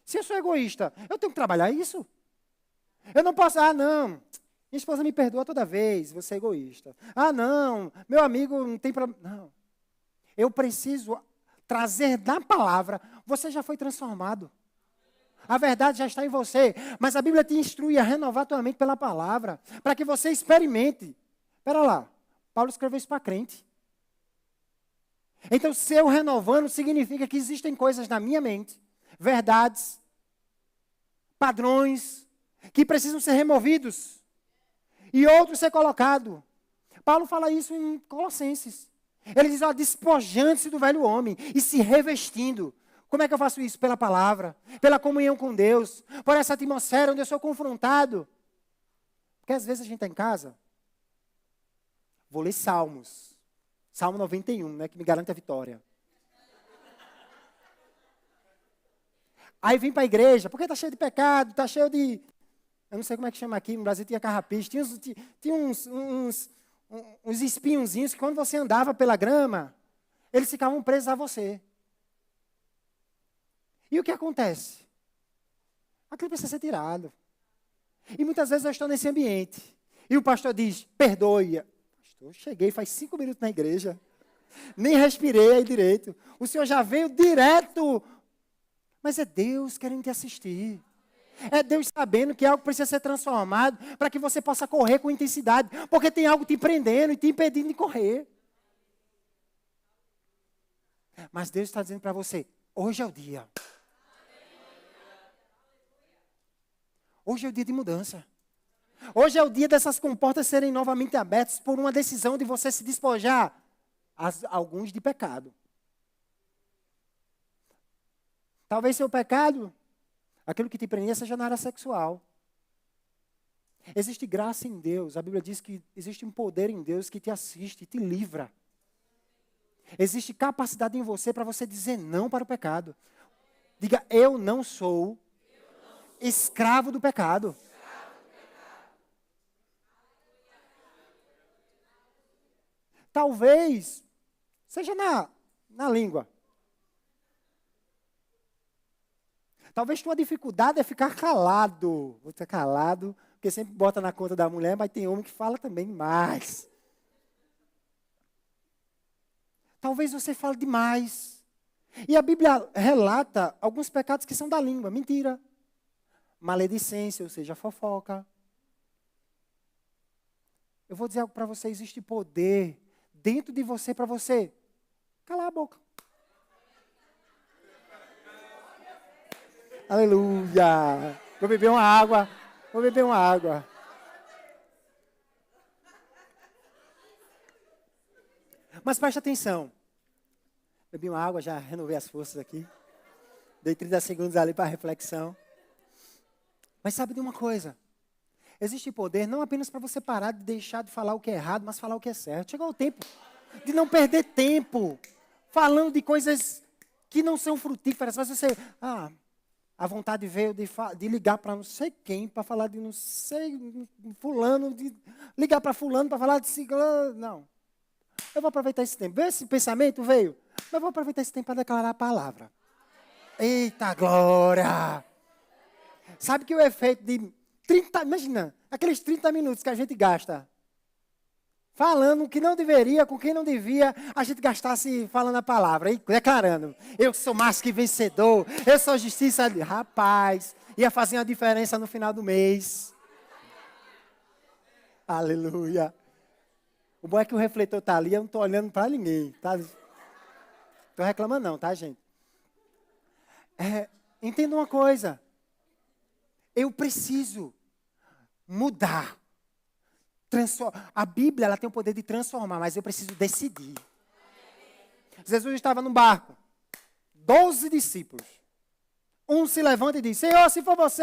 Se eu sou egoísta, eu tenho que trabalhar isso. Eu não posso, não, minha esposa me perdoa toda vez, você é egoísta. Não, meu amigo não tem problema. Não. Eu preciso trazer da palavra, você já foi transformado. A verdade já está em você, mas a Bíblia te instrui a renovar tua mente pela palavra, para que você experimente. Espera lá, Paulo escreveu isso para crente. Então, se eu renovando, significa que existem coisas na minha mente, verdades, padrões, que precisam ser removidos, e outros ser colocados. Paulo fala isso em Colossenses. Ele diz, despojando-se do velho homem e se revestindo. Como é que eu faço isso? Pela palavra, pela comunhão com Deus, por essa atmosfera onde eu sou confrontado. Porque às vezes a gente está em casa, vou ler Salmos. Salmo 91, né, que me garante a vitória. Aí vim para a igreja, porque está cheio de pecado, está cheio de... Eu não sei como é que chama aqui, no Brasil tinha carrapicho, tinha uns espinhozinhos que quando você andava pela grama, eles ficavam presos a você. E o que acontece? Aquilo precisa ser tirado. E muitas vezes eu estou nesse ambiente. E o pastor diz, perdoe. Pastor, cheguei faz 5 minutos na igreja. Nem respirei aí direito. O senhor já veio direto. Mas é Deus querendo te assistir. É Deus sabendo que algo precisa ser transformado para que você possa correr com intensidade. Porque tem algo te prendendo e te impedindo de correr. Mas Deus está dizendo para você, hoje é o dia. Hoje é o dia de mudança. Hoje é o dia dessas comportas serem novamente abertas por uma decisão de você se despojar alguns de pecado. Talvez seu pecado, aquilo que te prendia, seja na área sexual. Existe graça em Deus. A Bíblia diz que existe um poder em Deus que te assiste, te livra. Existe capacidade em você para você dizer não para o pecado. Diga, eu não sou escravo do pecado. Talvez seja na língua. Talvez tua dificuldade é ficar calado. Vou ficar calado, porque sempre bota na conta da mulher, mas tem homem que fala também mais. Talvez você fale demais. E a Bíblia relata alguns pecados que são da língua. Mentira. Maledicência, ou seja, fofoca. Eu vou dizer algo para você. Existe poder dentro de você para você calar a boca. Aleluia. Vou beber uma água. Vou beber uma água. Mas preste atenção. Bebi uma água, já renovei as forças aqui. Dei 30 segundos ali para reflexão. Mas sabe de uma coisa? Existe poder não apenas para você parar de deixar de falar o que é errado, mas falar o que é certo. Chegou o tempo de não perder tempo falando de coisas que não são frutíferas. Mas você, a vontade veio de ligar para não sei quem, para falar de não sei, fulano, de ligar para fulano para falar de ciclano. Não. Eu vou aproveitar esse tempo. Esse pensamento veio, mas eu vou aproveitar esse tempo para declarar a palavra. Eita glória! Sabe que o efeito de 30, imagina, aqueles 30 minutos que a gente gasta falando o que não deveria, com quem não devia, a gente gastasse falando a palavra, declarando, eu sou mais que vencedor, eu sou justiça. Rapaz, ia fazer uma diferença no final do mês. Aleluia. O bom é que o refletor está ali, eu não estou olhando para ninguém. Tá? Estou reclamando não, tá, gente? Entenda uma coisa. Eu preciso mudar. A Bíblia ela tem o poder de transformar, mas eu preciso decidir. Jesus estava no barco. 12 discípulos. Um se levanta e diz, Senhor, se for você,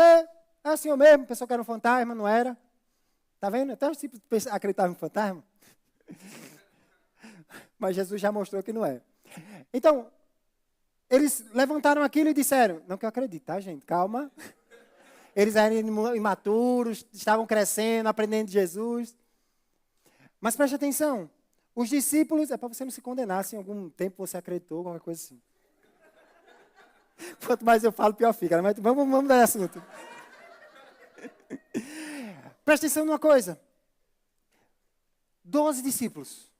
é o Senhor mesmo. Pensou que era um fantasma, não era. Está vendo? Até os discípulos acreditavam em fantasma. Mas Jesus já mostrou que não é. Então, eles levantaram aquilo e disseram, não que eu acredite, tá, gente? Calma. Eles eram imaturos, estavam crescendo, aprendendo de Jesus. Mas preste atenção, os discípulos, é para você não se condenar, se em algum tempo você acreditou, qualquer coisa assim. Quanto mais eu falo, pior fica. Mas vamos dar assunto. Preste atenção numa coisa. 12 discípulos,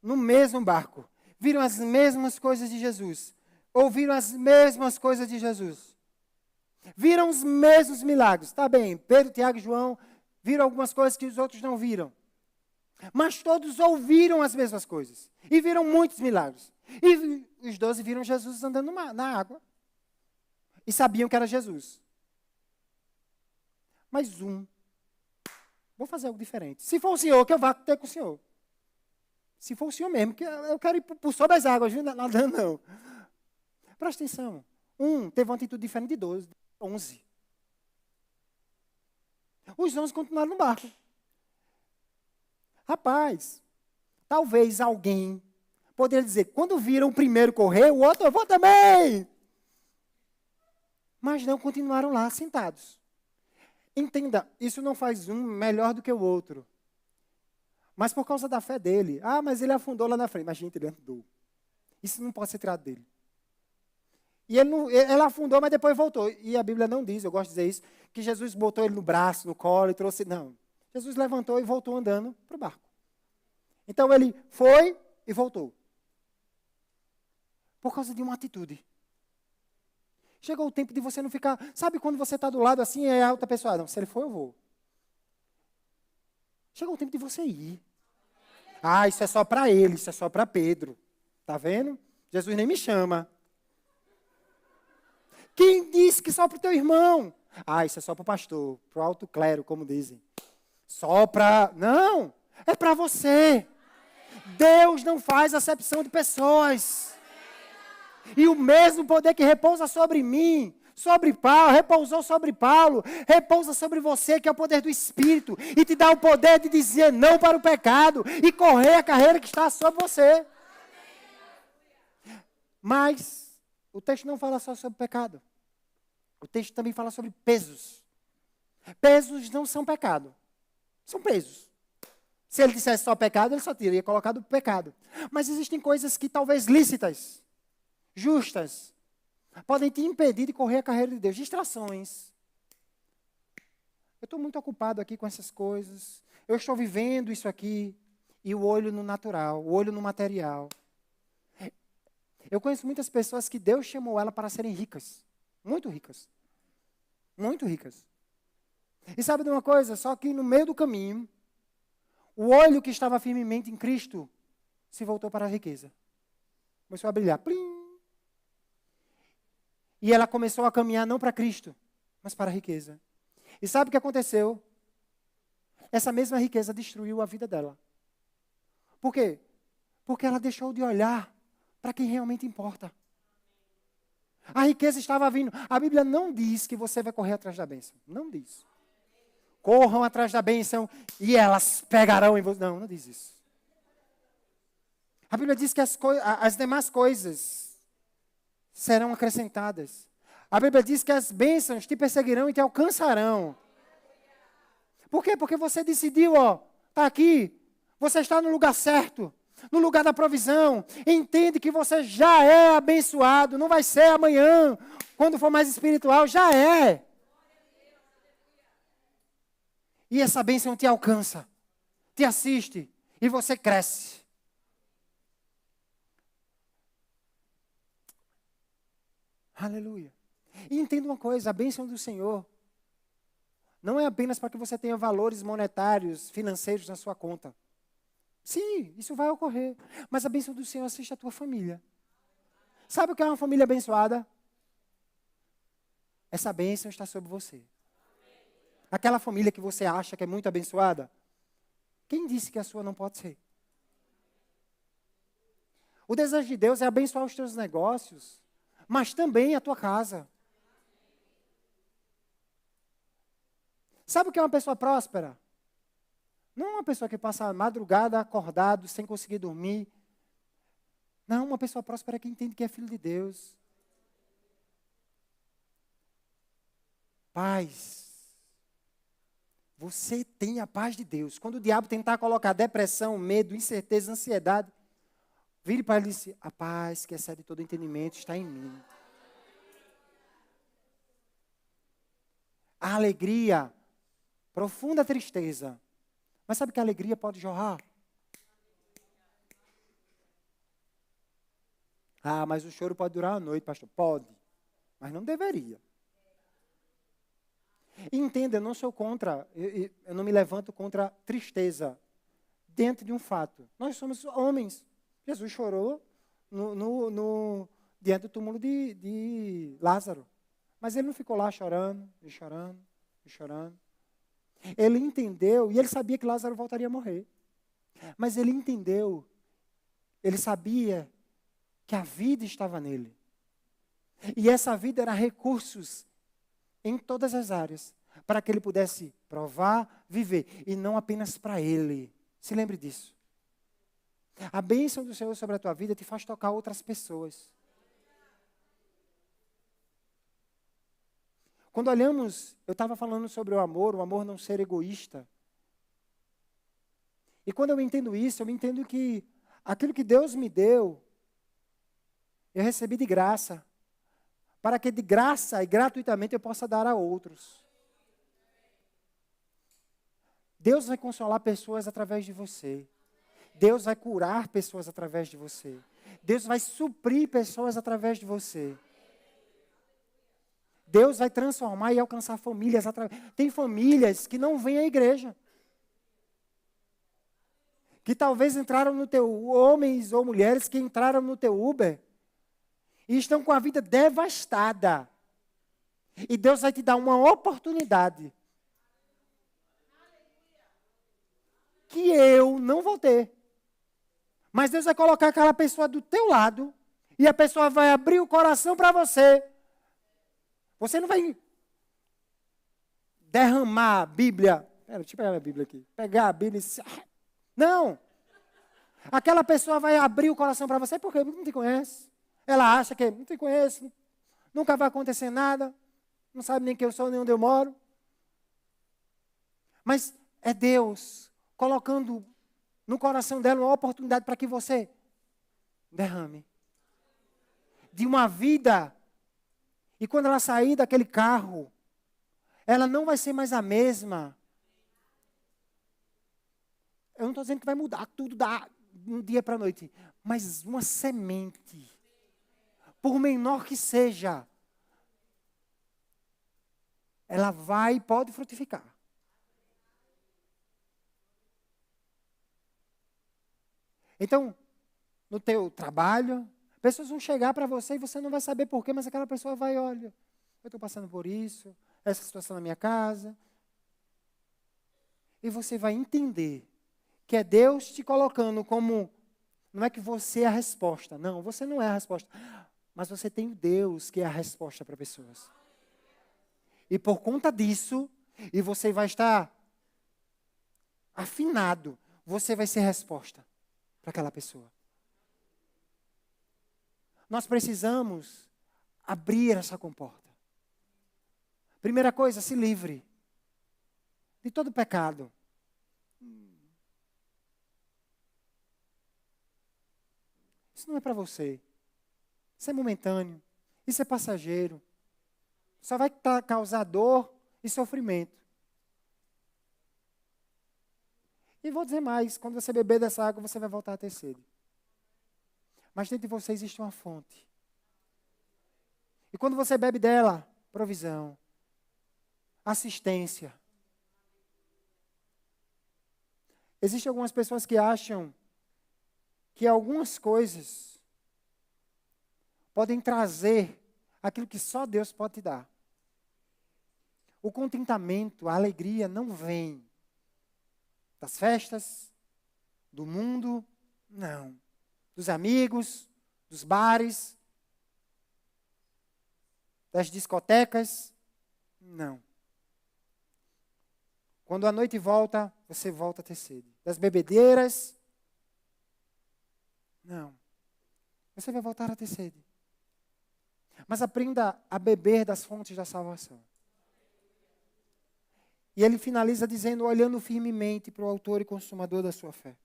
no mesmo barco, viram as mesmas coisas de Jesus. Ouviram as mesmas coisas de Jesus. Viram os mesmos milagres. Está bem, Pedro, Tiago e João viram algumas coisas que os outros não viram. Mas todos ouviram as mesmas coisas. E viram muitos milagres. E os 12 viram Jesus andando na água. E sabiam que era Jesus. Mas vou fazer algo diferente. Se for o Senhor, que eu vá ter com o Senhor. Se for o Senhor mesmo, que eu quero ir por sobre as águas, nadando não. Presta atenção. Teve uma atitude diferente de 12, 11. Os 11 continuaram no barco. Rapaz, talvez alguém poderia dizer, quando viram o primeiro correr, o outro, eu vou também. Mas não, continuaram lá, sentados. Entenda, isso não faz um melhor do que o outro. Mas por causa da fé dele. Mas ele afundou lá na frente. Mas, gente, ele andou. Isso não pode ser tirado dele. E ele afundou, mas depois voltou. E a Bíblia não diz, eu gosto de dizer isso, que Jesus botou ele no braço, no colo e trouxe. Não. Jesus levantou e voltou andando para o barco. Então ele foi e voltou. Por causa de uma atitude. Chegou o tempo de você não ficar... Sabe quando você está do lado assim e a outra pessoa... Não, se ele for, eu vou. Chegou o tempo de você ir. Isso é só para ele, isso é só para Pedro. Está vendo? Jesus nem me chama. Quem disse que só para o teu irmão? Isso é só para o pastor, para o alto clero, como dizem. Só para... Não, é para você. Deus não faz acepção de pessoas. E o mesmo poder que repousa sobre mim, sobre Paulo, repousou sobre Paulo, repousa sobre você, que é o poder do Espírito, e te dá o poder de dizer não para o pecado e correr a carreira que está sobre você. Mas o texto não fala só sobre pecado. O texto também fala sobre pesos. Pesos não são pecado. São pesos. Se ele dissesse só pecado, ele só teria colocado pecado. Mas existem coisas que talvez lícitas, justas, podem te impedir de correr a carreira de Deus. Distrações. Eu estou muito ocupado aqui com essas coisas. Eu estou vivendo isso aqui. E o olho no natural, o olho no material. Eu conheço muitas pessoas que Deus chamou ela para serem ricas. Muito ricas. Muito ricas. E sabe de uma coisa? Só que no meio do caminho, o olho que estava firmemente em Cristo se voltou para a riqueza. Começou a brilhar. Plim! E ela começou a caminhar não para Cristo, mas para a riqueza. E sabe o que aconteceu? Essa mesma riqueza destruiu a vida dela. Por quê? Porque ela deixou de olhar para quem realmente importa. A riqueza estava vindo. A Bíblia não diz que você vai correr atrás da bênção. Não diz. Corram atrás da bênção e elas pegarão em você. Não, não diz isso. A Bíblia diz que as demais coisas serão acrescentadas. A Bíblia diz que as bênçãos te perseguirão e te alcançarão. Por quê? Porque você decidiu, tá aqui. Você está no lugar certo. No lugar da provisão. Entende que você já é abençoado. Não vai ser amanhã. Quando for mais espiritual, já é. E essa bênção te alcança. Te assiste. E você cresce. Aleluia. E entenda uma coisa, a bênção do Senhor não é apenas para que você tenha valores monetários, financeiros na sua conta. Sim, isso vai ocorrer. Mas a bênção do Senhor assiste a tua família. Sabe o que é uma família abençoada? Essa bênção está sobre você. Aquela família que você acha que é muito abençoada, quem disse que a sua não pode ser? O desejo de Deus é abençoar os teus negócios, mas também a tua casa. Sabe o que é uma pessoa próspera? Não é uma pessoa que passa a madrugada acordado, sem conseguir dormir. Não, uma pessoa próspera é quem entende que é filho de Deus. Paz. Você tem a paz de Deus. Quando o diabo tentar colocar depressão, medo, incerteza, ansiedade, vire para ele e diz: a paz que excede todo entendimento está em mim. A alegria, profunda tristeza. Mas sabe que a alegria pode jorrar? Ah, mas o choro pode durar a noite, pastor. Pode, mas não deveria. E entenda, eu não sou contra, eu não me levanto contra a tristeza dentro de um fato. Nós somos homens. Jesus chorou diante do túmulo de Lázaro. Mas ele não ficou lá chorando, e chorando, e chorando. Ele entendeu, e ele sabia que Lázaro voltaria a morrer. Mas ele entendeu, ele sabia que a vida estava nele. E essa vida era recursos em todas as áreas, para que ele pudesse provar, viver, e não apenas para ele. Se lembre disso. A bênção do Senhor sobre a tua vida te faz tocar outras pessoas. Quando olhamos, eu estava falando sobre o amor não ser egoísta. E quando eu entendo isso, eu entendo que aquilo que Deus me deu, eu recebi de graça, para que de graça e gratuitamente eu possa dar a outros. Deus vai consolar pessoas através de você. Deus vai curar pessoas através de você. Deus vai suprir pessoas através de você. Deus vai transformar e alcançar famílias. Tem famílias que não vêm à igreja. Que talvez entraram no teu, homens ou mulheres que entraram no teu Uber e estão com a vida devastada. E Deus vai te dar uma oportunidade que eu não vou ter. Mas Deus vai colocar aquela pessoa do teu lado e a pessoa vai abrir o coração para você. Você não vai derramar a Bíblia. Deixa eu pegar a Bíblia aqui. Pegar a Bíblia e... Não. Aquela pessoa vai abrir o coração para você porque não te conhece. Ela acha que não te conhece, nunca vai acontecer nada, não sabe nem quem eu sou, nem onde eu moro. Mas é Deus colocando no coração dela uma oportunidade para que você derrame. De uma vida. E quando ela sair daquele carro, ela não vai ser mais a mesma. Eu não estou dizendo que vai mudar tudo de um dia para a noite. Mas uma semente por menor que seja, ela vai e pode frutificar. Então, no teu trabalho, pessoas vão chegar para você e você não vai saber porquê, mas aquela pessoa vai, olha, eu estou passando por isso, essa situação na minha casa. E você vai entender que é Deus te colocando como, não é que você é a resposta, não, você não é a resposta, mas você tem o Deus que é a resposta para pessoas. E por conta disso, e você vai estar afinado, você vai ser resposta para aquela pessoa. Nós precisamos abrir essa comporta. Primeira coisa, se livre de todo pecado. Isso não é para você. Isso é momentâneo. Isso é passageiro. Só vai causar dor e sofrimento. E vou dizer mais, quando você beber dessa água, você vai voltar a ter sede. Mas dentro de você existe uma fonte. E quando você bebe dela, provisão, assistência. Existem algumas pessoas que acham que algumas coisas podem trazer aquilo que só Deus pode te dar. O contentamento, a alegria não vem das festas, do mundo, não. Dos amigos, dos bares, das discotecas, não. Quando a noite volta, você volta a ter sede. Das bebedeiras, não. Você vai voltar a ter sede. Mas aprenda a beber das fontes da salvação. E ele finaliza dizendo, olhando firmemente para o autor e consumador da sua fé.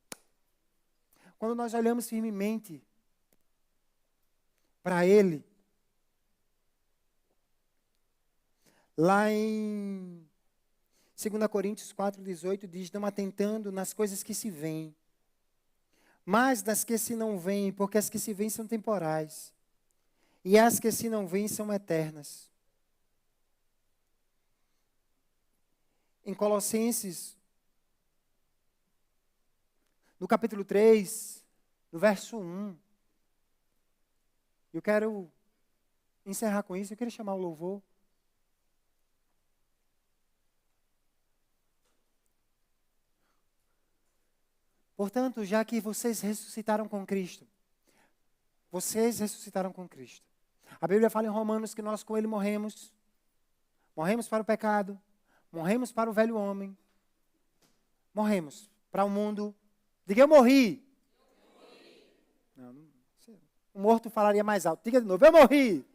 Quando nós olhamos firmemente para ele, lá em 2 Coríntios 4,18 diz, não atentando nas coisas que se veem, mas das que se não veem, porque as que se veem são temporais, e as que se não veem são eternas. Em Colossenses, no capítulo 3, no verso 1, eu quero encerrar com isso, eu queria chamar o louvor. Portanto, já que vocês ressuscitaram com Cristo, a Bíblia fala em Romanos que nós com Ele morremos para o pecado, morremos para o velho homem, morremos para o mundo. Diga, eu morri. Não, o morto falaria mais alto. Diga de novo, eu morri.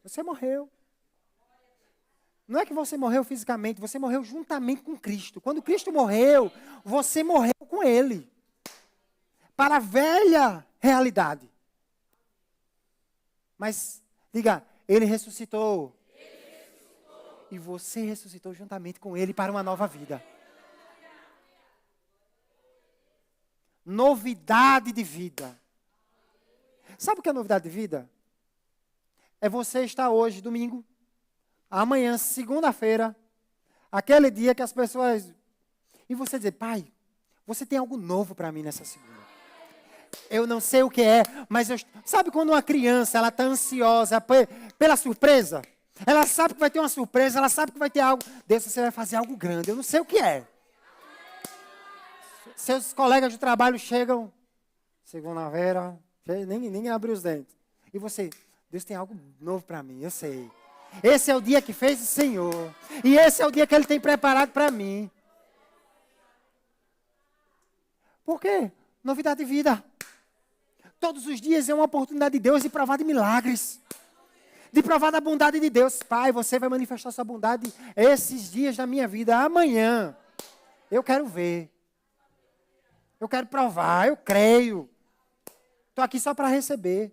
Você morreu. Não é que você morreu fisicamente, você morreu juntamente com Cristo. Quando Cristo morreu, você morreu com Ele. Para a velha realidade. Mas, diga, Ele ressuscitou. E você ressuscitou juntamente com Ele para uma nova vida. Novidade de vida. Sabe o que é novidade de vida? É você estar hoje, domingo, amanhã, segunda-feira, aquele dia que as pessoas... E você dizer, pai, você tem algo novo para mim nessa segunda. Eu não sei o que é, mas eu... Sabe quando uma criança, ela está ansiosa pela surpresa? Ela sabe que vai ter uma surpresa, ela sabe que vai ter algo. Deus, você vai fazer algo grande, eu não sei o que é. Seus colegas de trabalho chegam, segunda-feira, nem abre os dentes. E você, Deus tem algo novo para mim, eu sei. Esse é o dia que fez o Senhor. E esse é o dia que Ele tem preparado para mim. Por quê? Novidade de vida. Todos os dias é uma oportunidade de Deus de provar de milagres. De provar da bondade de Deus. Pai, você vai manifestar sua bondade esses dias da minha vida. Amanhã, eu quero ver. Eu quero provar, eu creio. Estou aqui só para receber.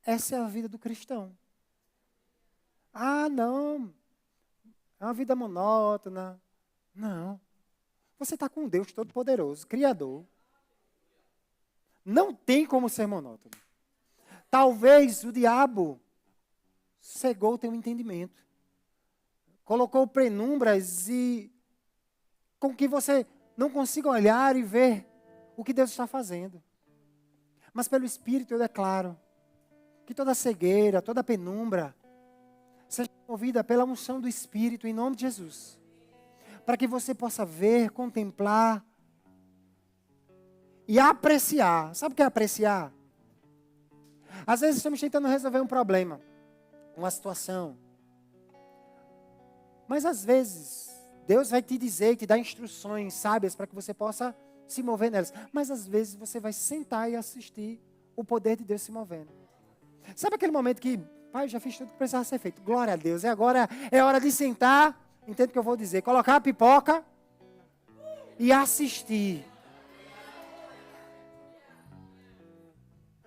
Essa é a vida do cristão. Ah, não. É uma vida monótona. Não. Você está com Deus Todo-Poderoso, Criador. Não tem como ser monótono. Talvez o diabo cegou o teu entendimento. Colocou penumbras e com que você não consiga olhar e ver o que Deus está fazendo. Mas pelo Espírito eu declaro que toda cegueira, toda penumbra seja movida pela unção do Espírito em nome de Jesus. Para que você possa ver, contemplar e apreciar. Sabe o que é apreciar? Às vezes estamos tentando resolver um problema, uma situação. Mas às vezes, Deus vai te dizer, te dar instruções sábias para que você possa se mover nelas. Mas às vezes você vai sentar e assistir o poder de Deus se movendo. Sabe aquele momento que, pai, eu já fiz tudo que precisava ser feito. Glória a Deus. E agora é hora de sentar, entende o que eu vou dizer? Colocar a pipoca e assistir.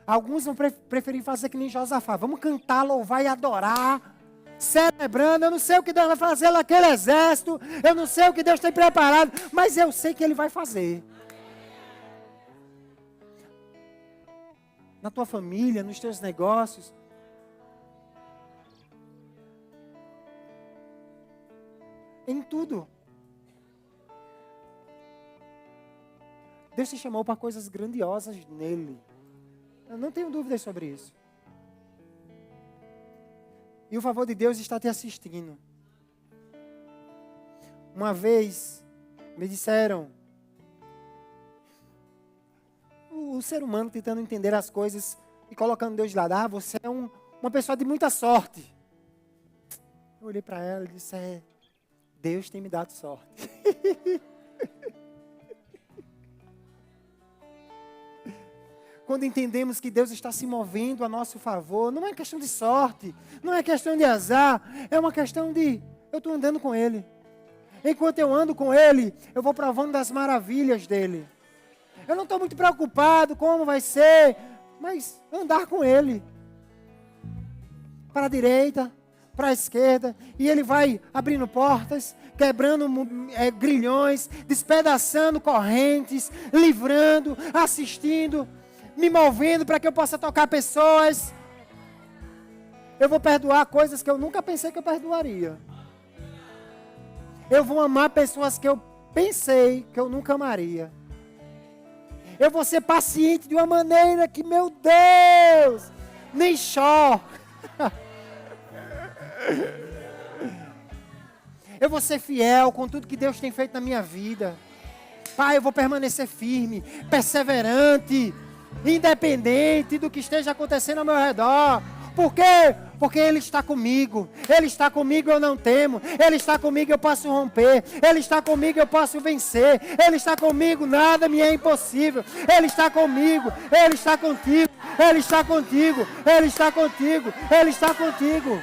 Alguns vão preferir fazer que nem Josafá. Vamos cantar, louvar e adorar. Celebrando, eu não sei o que Deus vai fazer naquele exército. Eu não sei o que Deus tem preparado. Mas eu sei que Ele vai fazer. Na tua família, nos teus negócios. Em tudo. Deus te chamou para coisas grandiosas nele. Eu não tenho dúvidas sobre isso. E o favor de Deus está te assistindo. Uma vez me disseram, o ser humano tentando entender as coisas e colocando Deus de lado. Você é uma pessoa de muita sorte. Eu olhei para ela e disse, Deus tem me dado sorte. Quando entendemos que Deus está se movendo a nosso favor, não é questão de sorte, não é questão de azar, é uma questão de, eu estou andando com Ele. Enquanto eu ando com Ele, eu vou provando das maravilhas dEle. Eu não estou muito preocupado como vai ser, mas andar com Ele. Para a direita, para a esquerda, e Ele vai abrindo portas, quebrando grilhões, despedaçando correntes, livrando, assistindo, me movendo para que eu possa tocar pessoas. Eu vou perdoar coisas que eu nunca pensei que eu perdoaria. Eu vou amar pessoas que eu pensei que eu nunca amaria. Eu vou ser paciente de uma maneira que, meu Deus, nem chó. Eu vou ser fiel com tudo que Deus tem feito na minha vida. Pai, eu vou permanecer firme, perseverante, independente do que esteja acontecendo ao meu redor. Por quê? Porque Ele está comigo. Ele está comigo, eu não temo. Ele está comigo, eu posso romper. Ele está comigo, eu posso vencer. Ele está comigo, nada me é impossível. Ele está comigo, Ele está contigo. Ele está contigo, Ele está contigo. Ele está contigo.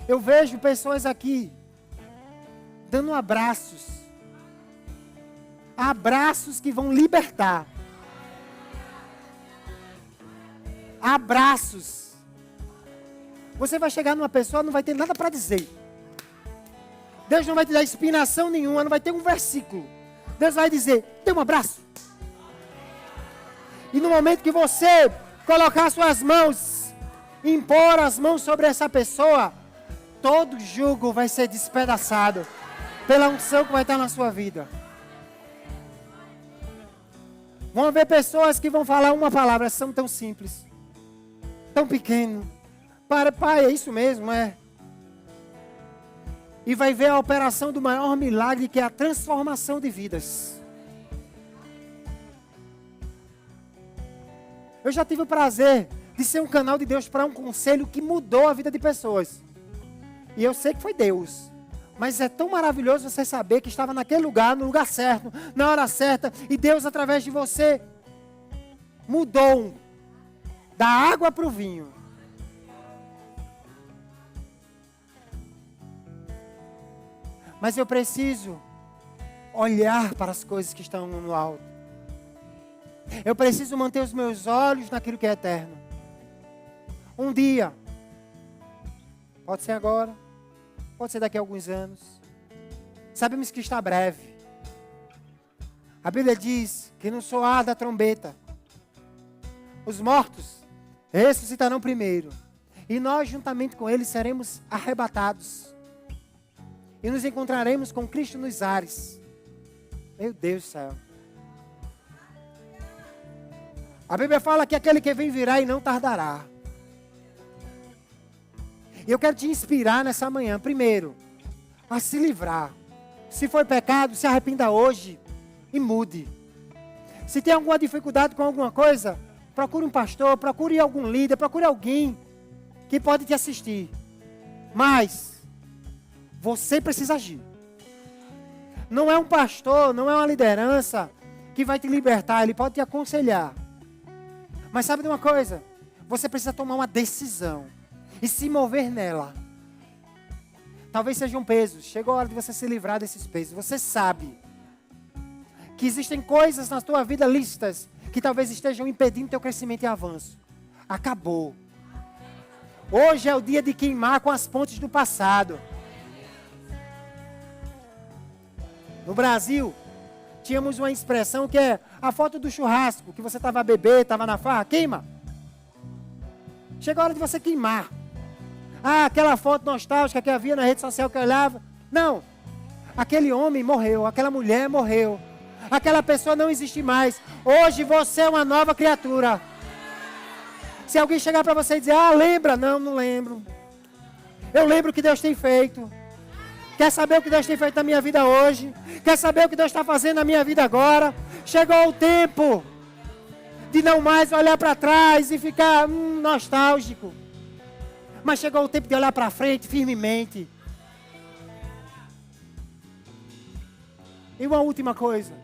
Eu vejo pessoas aqui dando abraços. Abraços que vão libertar. Abraços. Você vai chegar numa pessoa, não vai ter nada para dizer. Deus não vai te dar inspiração nenhuma, não vai ter um versículo. Deus vai dizer, dê um abraço. E no momento que você colocar suas mãos, impor as mãos sobre essa pessoa, todo jugo vai ser despedaçado pela unção que vai estar na sua vida. Vão haver pessoas que vão falar uma palavra, são tão simples, tão pequeno. Pai, é isso mesmo, é. E vai ver a operação do maior milagre, que é a transformação de vidas. Eu já tive o prazer de ser um canal de Deus para um conselho que mudou a vida de pessoas. E eu sei que foi Deus. Mas é tão maravilhoso você saber que estava naquele lugar, no lugar certo, na hora certa. E Deus, através de você, mudou da água para o vinho. Mas eu preciso olhar para as coisas que estão no alto. Eu preciso manter os meus olhos naquilo que é eterno. Um dia, pode ser agora, pode ser daqui a alguns anos. Sabemos que está breve. A Bíblia diz que no soar da trombeta, os mortos ressuscitarão primeiro. E nós, juntamente com eles, seremos arrebatados. E nos encontraremos com Cristo nos ares. Meu Deus do céu. A Bíblia fala que aquele que vem virá e não tardará. E eu quero te inspirar nessa manhã, primeiro, a se livrar. Se foi pecado, se arrependa hoje e mude. Se tem alguma dificuldade com alguma coisa, procure um pastor, procure algum líder, procure alguém que pode te assistir. Mas você precisa agir. Não é um pastor, não é uma liderança que vai te libertar, ele pode te aconselhar. Mas sabe de uma coisa? Você precisa tomar uma decisão e se mover nela. Talvez seja um peso. Chegou a hora de você se livrar desses pesos. Você sabe que existem coisas na tua vida listas que talvez estejam impedindo teu crescimento e avanço. Acabou. Hoje é o dia de queimar com as pontes do passado. No Brasil, tínhamos uma expressão que é a foto do churrasco, que você estava a beber, estava na farra, queima. Chega a hora de você queimar. Ah, aquela foto nostálgica que havia na rede social que eu olhava. Não, aquele homem morreu, aquela mulher morreu. Aquela pessoa não existe mais. Hoje você é uma nova criatura. Se alguém chegar para você e dizer, lembra? Não lembro. Eu lembro o que Deus tem feito. Quer saber o que Deus tem feito na minha vida hoje? Quer saber o que Deus está fazendo na minha vida agora? Chegou o tempo de não mais olhar para trás e ficar nostálgico. Mas chegou o tempo de olhar para frente firmemente. E uma última coisa.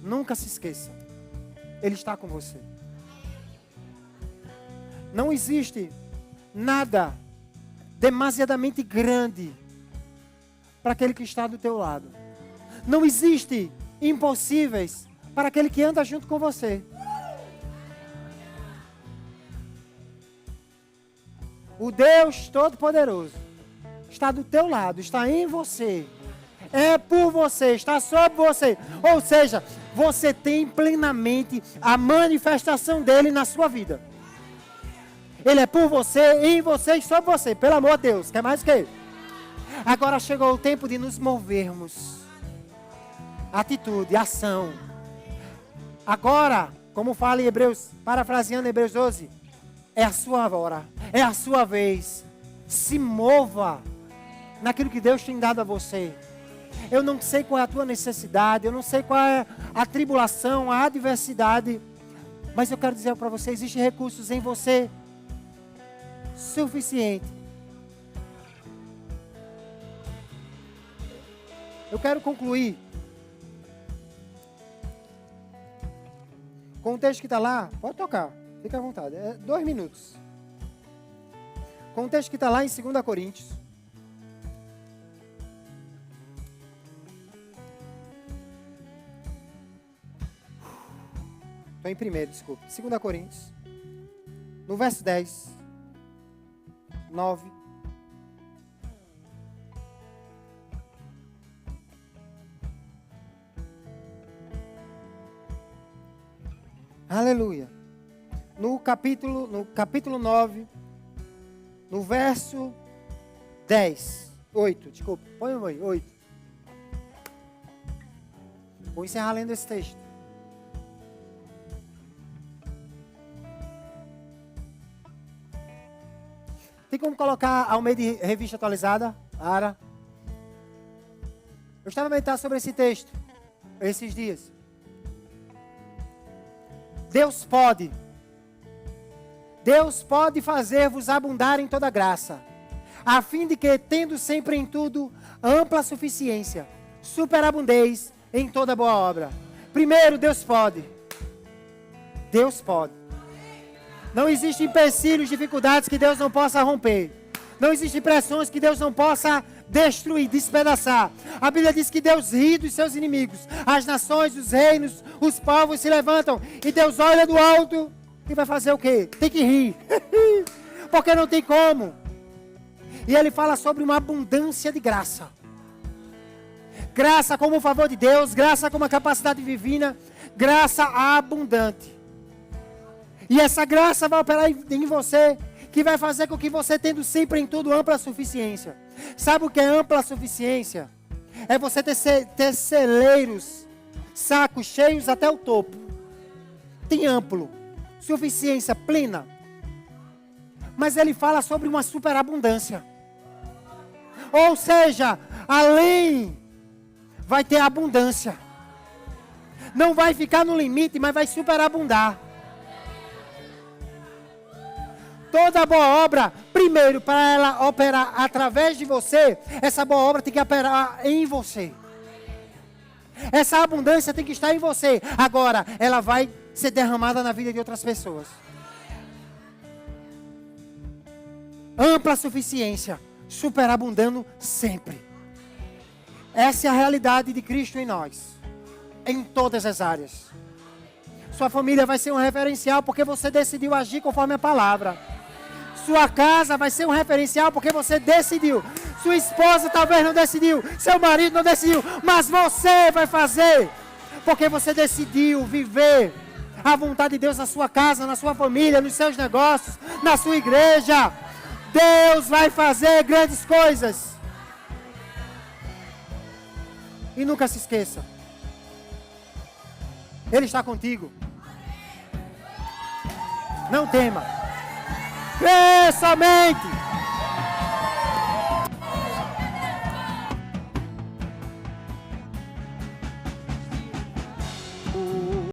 Nunca se esqueça. Ele está com você. Não existe nada demasiadamente grande para aquele que está do teu lado. Não existe impossíveis para aquele que anda junto com você. O Deus Todo-Poderoso está do teu lado, está em você, é por você, está sobre você. Ou seja, você tem plenamente a manifestação dele na sua vida. Ele é por você, em você e sobre você. Pelo amor de Deus, quer mais o quê? Agora chegou o tempo de nos movermos. Atitude, ação. Agora, como fala em Hebreus, parafraseando Hebreus 12, é a sua hora, é a sua vez. Se mova naquilo que Deus tem dado a você. Eu não sei qual é a tua necessidade, eu não sei qual é a tribulação, a adversidade, mas eu quero dizer para você, existem recursos em você suficiente. Eu quero concluir com o texto que está lá. Pode tocar, fica à vontade, 2 minutos. Com o texto que está lá em 2 Coríntios. Estou em primeiro, desculpa. 2 Coríntios, no verso 10, 9. Aleluia. No capítulo 9, no verso 10, 8, desculpa, põe aí, 8. Vou encerrar lendo esse texto. Tem como colocar ao meio de revista atualizada? Ara. Eu estava a meditar sobre esse texto esses dias. Deus pode fazer-vos abundar em toda graça, a fim de que, tendo sempre em tudo ampla suficiência, superabundeis em toda boa obra. Primeiro, Deus pode. Deus pode. Não existem empecilhos, dificuldades que Deus não possa romper. Não existem pressões que Deus não possa destruir, despedaçar. A Bíblia diz que Deus ri dos seus inimigos. As nações, os reinos, os povos se levantam. E Deus olha do alto e vai fazer o quê? Tem que rir. Porque não tem como. E ele fala sobre uma abundância de graça. Graça como o favor de Deus, graça como a capacidade divina, graça abundante. E essa graça vai operar em você, que vai fazer com que você, tendo sempre em tudo ampla suficiência. Sabe o que é ampla suficiência? É você ter celeiros, sacos cheios até o topo. Tem amplo, suficiência plena. Mas ele fala sobre uma superabundância. Ou seja, além, vai ter abundância. Não vai ficar no limite, mas vai superabundar. Toda boa obra, primeiro, para ela operar através de você, essa boa obra tem que operar em você. Essa abundância tem que estar em você. Agora, ela vai ser derramada na vida de outras pessoas. Ampla suficiência, superabundando sempre. Essa é a realidade de Cristo em nós, em todas as áreas. Sua família vai ser um referencial porque você decidiu agir conforme a palavra. Sua casa vai ser um referencial porque você decidiu. Sua esposa talvez não decidiu, seu marido não decidiu, mas você vai fazer, porque você decidiu viver a vontade de Deus na sua casa, na sua família, nos seus negócios, na sua igreja. Deus vai fazer grandes coisas. E nunca se esqueça, Ele está contigo. Não tema. Crê somente.